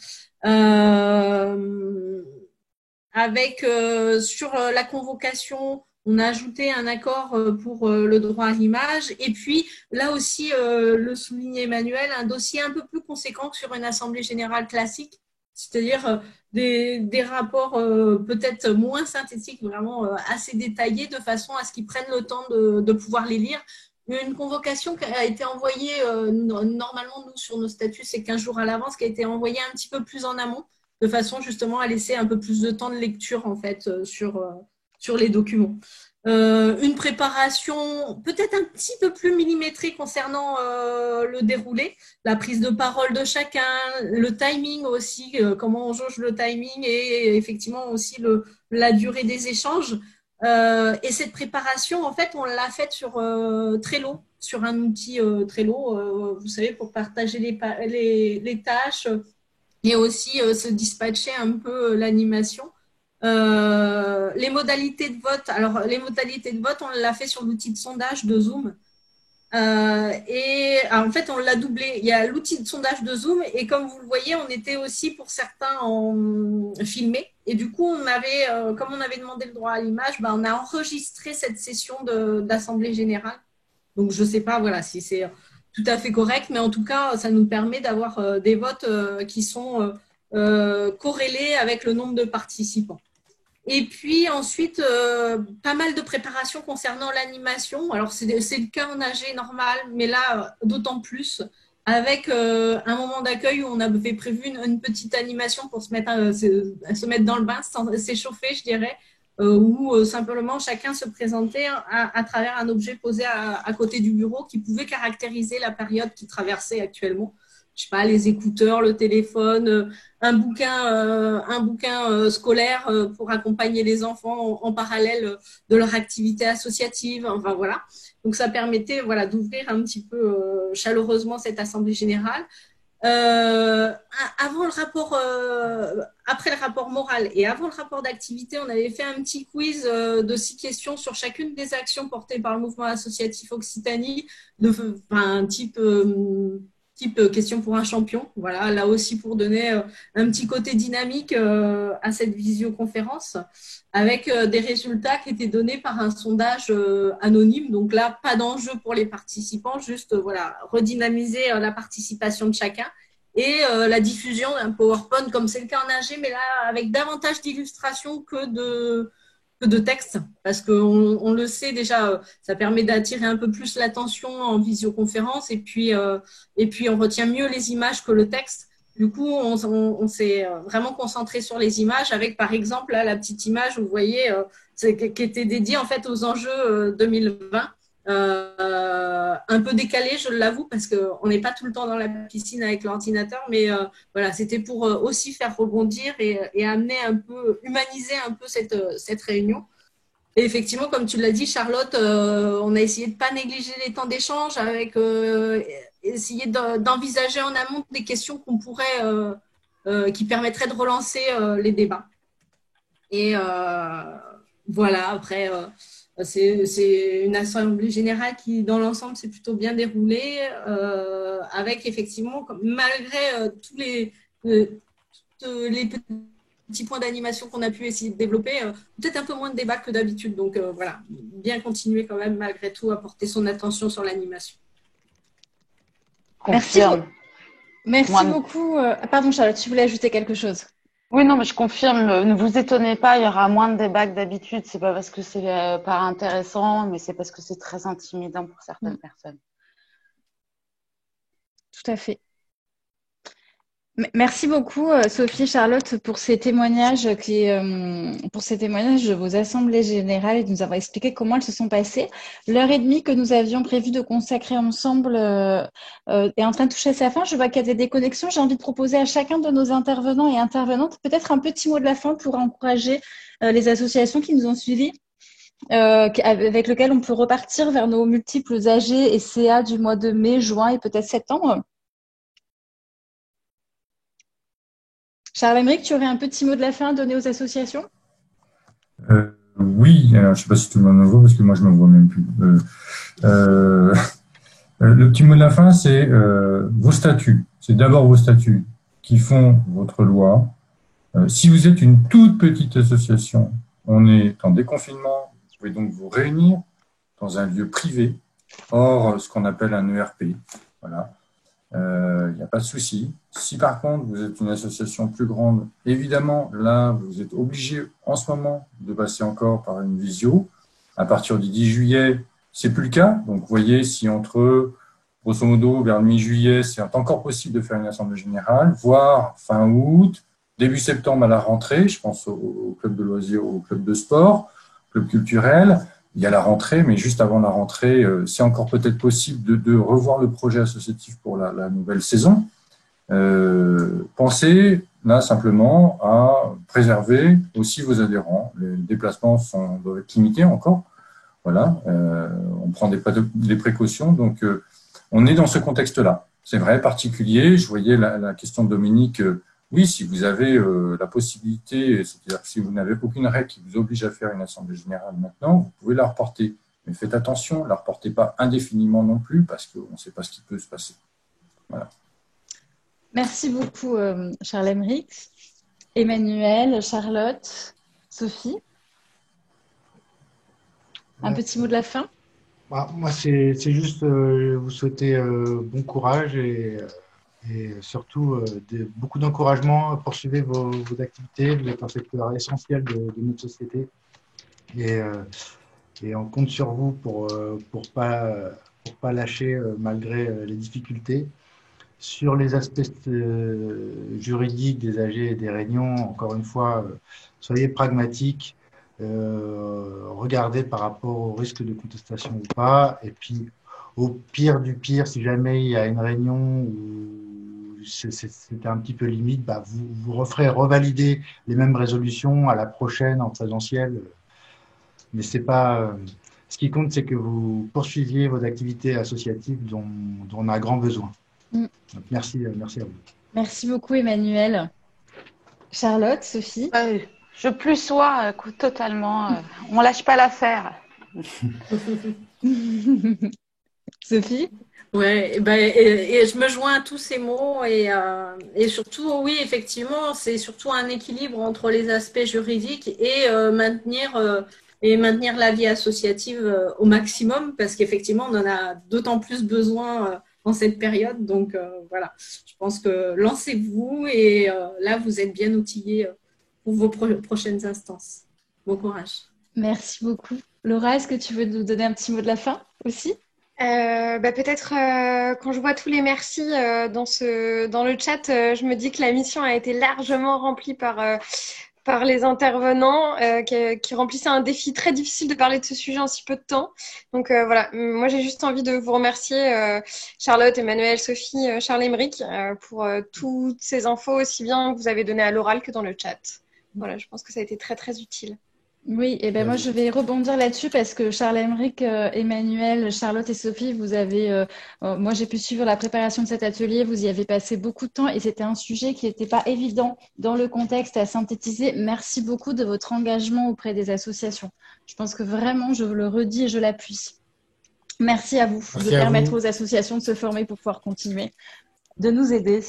Sur la convocation, on a ajouté un accord pour le droit à l'image. Et puis, là aussi, le soulignait Emmanuel, un dossier un peu plus conséquent que sur une assemblée générale classique, c'est-à-dire des rapports peut-être moins synthétiques, vraiment assez détaillés, de façon à ce qu'ils prennent le temps de pouvoir les lire. Une convocation qui a été envoyée, normalement, nous, sur nos statuts, c'est 15 jours à l'avance, qui a été envoyée un petit peu plus en amont, de façon justement à laisser un peu plus de temps de lecture, en fait, sur les documents. Une préparation peut-être un petit peu plus millimétrée concernant le déroulé, la prise de parole de chacun, le timing aussi, comment on jauge le timing et effectivement aussi la durée des échanges. Et cette préparation, en fait, on l'a faite sur Trello, sur un outil Trello, vous savez, pour partager les tâches et aussi se dispatcher un peu l'animation. Les modalités de vote. Alors, les modalités de vote, on l'a fait sur l'outil de sondage de Zoom. En fait, on l'a doublé. Il y a l'outil de sondage de Zoom et comme vous le voyez, on était aussi pour certains filmés. Et du coup, comme on avait demandé le droit à l'image, on a enregistré cette session d'Assemblée générale. Donc, je ne sais pas si c'est tout à fait correct, mais en tout cas, ça nous permet d'avoir des votes qui sont corrélés avec le nombre de participants. Et puis ensuite, pas mal de préparation concernant l'animation. Alors, c'est le cas en AG normal, mais là, d'autant plus, avec un moment d'accueil où on avait prévu une petite animation pour se mettre dans le bain, s'échauffer, je dirais, où simplement chacun se présentait à travers un objet posé à côté du bureau qui pouvait caractériser la période qu'il traversait actuellement. Je sais pas, les écouteurs, le téléphone, un bouquin scolaire pour accompagner les enfants en parallèle de leur activité associative. Enfin voilà. Donc ça permettait voilà d'ouvrir un petit peu chaleureusement cette assemblée générale. Avant le rapport, après le rapport moral et avant le rapport d'activité, on avait fait un petit quiz de 6 questions sur chacune des actions portées par le mouvement associatif Occitanie, type question pour un champion. Voilà, là aussi pour donner un petit côté dynamique à cette visioconférence, avec des résultats qui étaient donnés par un sondage anonyme. Donc là, pas d'enjeu pour les participants, juste voilà, redynamiser la participation de chacun et la diffusion d'un PowerPoint, comme c'est le cas en AG, mais là, avec davantage d'illustrations que de texte, parce qu'on le sait déjà, ça permet d'attirer un peu plus l'attention en visioconférence, et puis on retient mieux les images que le texte. Du coup, on s'est vraiment concentré sur les images, avec par exemple là, la petite image, vous voyez, qui était dédiée en fait aux enjeux 2020. Un peu décalé, je l'avoue, parce qu'on n'est pas tout le temps dans la piscine avec l'ordinateur, mais voilà, c'était pour aussi faire rebondir et amener un peu, humaniser un peu cette réunion. Et effectivement, comme tu l'as dit, Charlotte, on a essayé de ne pas négliger les temps d'échange, avec essayer d'envisager en amont des questions qu'on pourrait, qui permettraient de relancer les débats. Et voilà, après, c'est une assemblée générale qui, dans l'ensemble, s'est plutôt bien déroulée, avec effectivement, malgré tous les petits points d'animation qu'on a pu essayer de développer, peut-être un peu moins de débat que d'habitude. Donc voilà, bien continuer quand même, malgré tout, à porter son attention sur l'animation. Merci beaucoup. Pardon, Charlotte, tu voulais ajouter quelque chose? Oui, non, mais je confirme. Ne vous étonnez pas, il y aura moins de débats que d'habitude. C'est pas parce que c'est pas intéressant, mais c'est parce que c'est très intimidant pour certaines personnes. Tout à fait. Merci beaucoup, Sophie, Charlotte, pour ces témoignages de vos assemblées générales et de nous avoir expliqué comment elles se sont passées. L'heure et demie que nous avions prévu de consacrer ensemble est en train de toucher à sa fin. Je vois qu'il y a des déconnexions. J'ai envie de proposer à chacun de nos intervenants et intervenantes peut-être un petit mot de la fin pour encourager les associations qui nous ont suivis, avec lesquelles on peut repartir vers nos multiples AG et CA du mois de mai, juin et peut-être septembre. Charles-Aymeric, tu aurais un petit mot de la fin à donner aux associations? Oui, alors je ne sais pas si tout le monde me voit parce que moi je ne me vois même plus. Le petit mot de la fin, c'est vos statuts. C'est d'abord vos statuts qui font votre loi. Si vous êtes une toute petite association, on est en déconfinement, vous pouvez donc vous réunir dans un lieu privé, hors ce qu'on appelle un ERP. Voilà. Il n'y a pas de souci. Si par contre vous êtes une association plus grande, évidemment, là, vous êtes obligé en ce moment de passer encore par une visio. À partir du 10 juillet, c'est plus le cas. Donc, vous voyez, si entre, grosso modo, vers mi-juillet, c'est encore possible de faire une assemblée générale, voire fin août, début septembre à la rentrée, je pense au club de loisirs, au club de sport, club culturel. Il y a la rentrée, mais juste avant la rentrée, c'est encore peut-être possible de revoir le projet associatif pour la nouvelle saison. Pensez là simplement à préserver aussi vos adhérents. Les déplacements doivent être limités encore. Voilà, on prend des précautions. Donc, on est dans ce contexte-là. C'est vrai, particulier. Je voyais la question de Dominique. Oui, si vous avez la possibilité, c'est-à-dire que si vous n'avez aucune règle qui vous oblige à faire une assemblée générale maintenant, vous pouvez la reporter. Mais faites attention, ne la reportez pas indéfiniment non plus, parce qu'on ne sait pas ce qui peut se passer. Voilà. Merci beaucoup, Charles-Aymeric, Emmanuel, Charlotte, Sophie. Un petit mot de la fin? Moi, c'est juste vous souhaiter bon courage et surtout beaucoup d'encouragement. Poursuivez vos activités. Vous êtes un secteur essentiel de notre société et on compte sur vous pour pas lâcher malgré les difficultés. Sur les aspects juridiques des AG et des réunions, encore une fois, soyez pragmatiques. regarder par rapport au risque de contestation ou pas. Et puis, au pire du pire, si jamais il y a une réunion où c'est un petit peu limite, bah, vous referez revalider les mêmes résolutions à la prochaine en présentiel. Mais c'est pas. Ce qui compte, c'est que vous poursuiviez vos activités associatives dont on a grand besoin. Donc, merci à vous. Merci beaucoup, Emmanuel. Charlotte, Sophie? Je plus sois totalement. On lâche pas l'affaire. Sophie? Ouais, et je me joins à tous ces mots et surtout, oui, effectivement, c'est surtout un équilibre entre les aspects juridiques et maintenir la vie associative au maximum parce qu'effectivement, on en a d'autant plus besoin en cette période. Donc voilà, je pense que lancez-vous et là, vous êtes bien outillés pour vos prochaines instances. Bon courage. Merci beaucoup. Laura, est-ce que tu veux nous donner un petit mot de la fin aussi? Peut-être quand je vois tous les merci dans le chat, je me dis que la mission a été largement remplie par les intervenants qui remplissaient un défi très difficile de parler de ce sujet en si peu de temps. Donc voilà, moi j'ai juste envie de vous remercier Charlotte, Emmanuel, Sophie, Charles-Émeric pour toutes ces infos aussi bien que vous avez données à l'oral que dans le chat. Voilà, je pense que ça a été très très utile. Oui, et ben moi je vais rebondir là-dessus parce que Charles-Émeric, Emmanuel, Charlotte et Sophie, vous avez, moi j'ai pu suivre la préparation de cet atelier, vous y avez passé beaucoup de temps et c'était un sujet qui n'était pas évident dans le contexte à synthétiser. Merci beaucoup de votre engagement auprès des associations. Je pense que vraiment, je vous le redis et je l'appuie. Merci à vous de permettre aux associations de se former pour pouvoir continuer, de nous aider.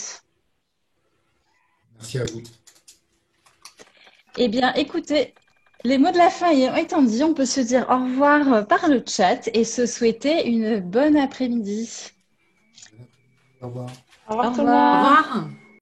Merci à vous. Eh bien, écoutez, les mots de la fin étant dit, on peut se dire au revoir par le chat et se souhaiter une bonne après-midi. Au revoir. Au revoir Au tout le revoir. monde. Au revoir.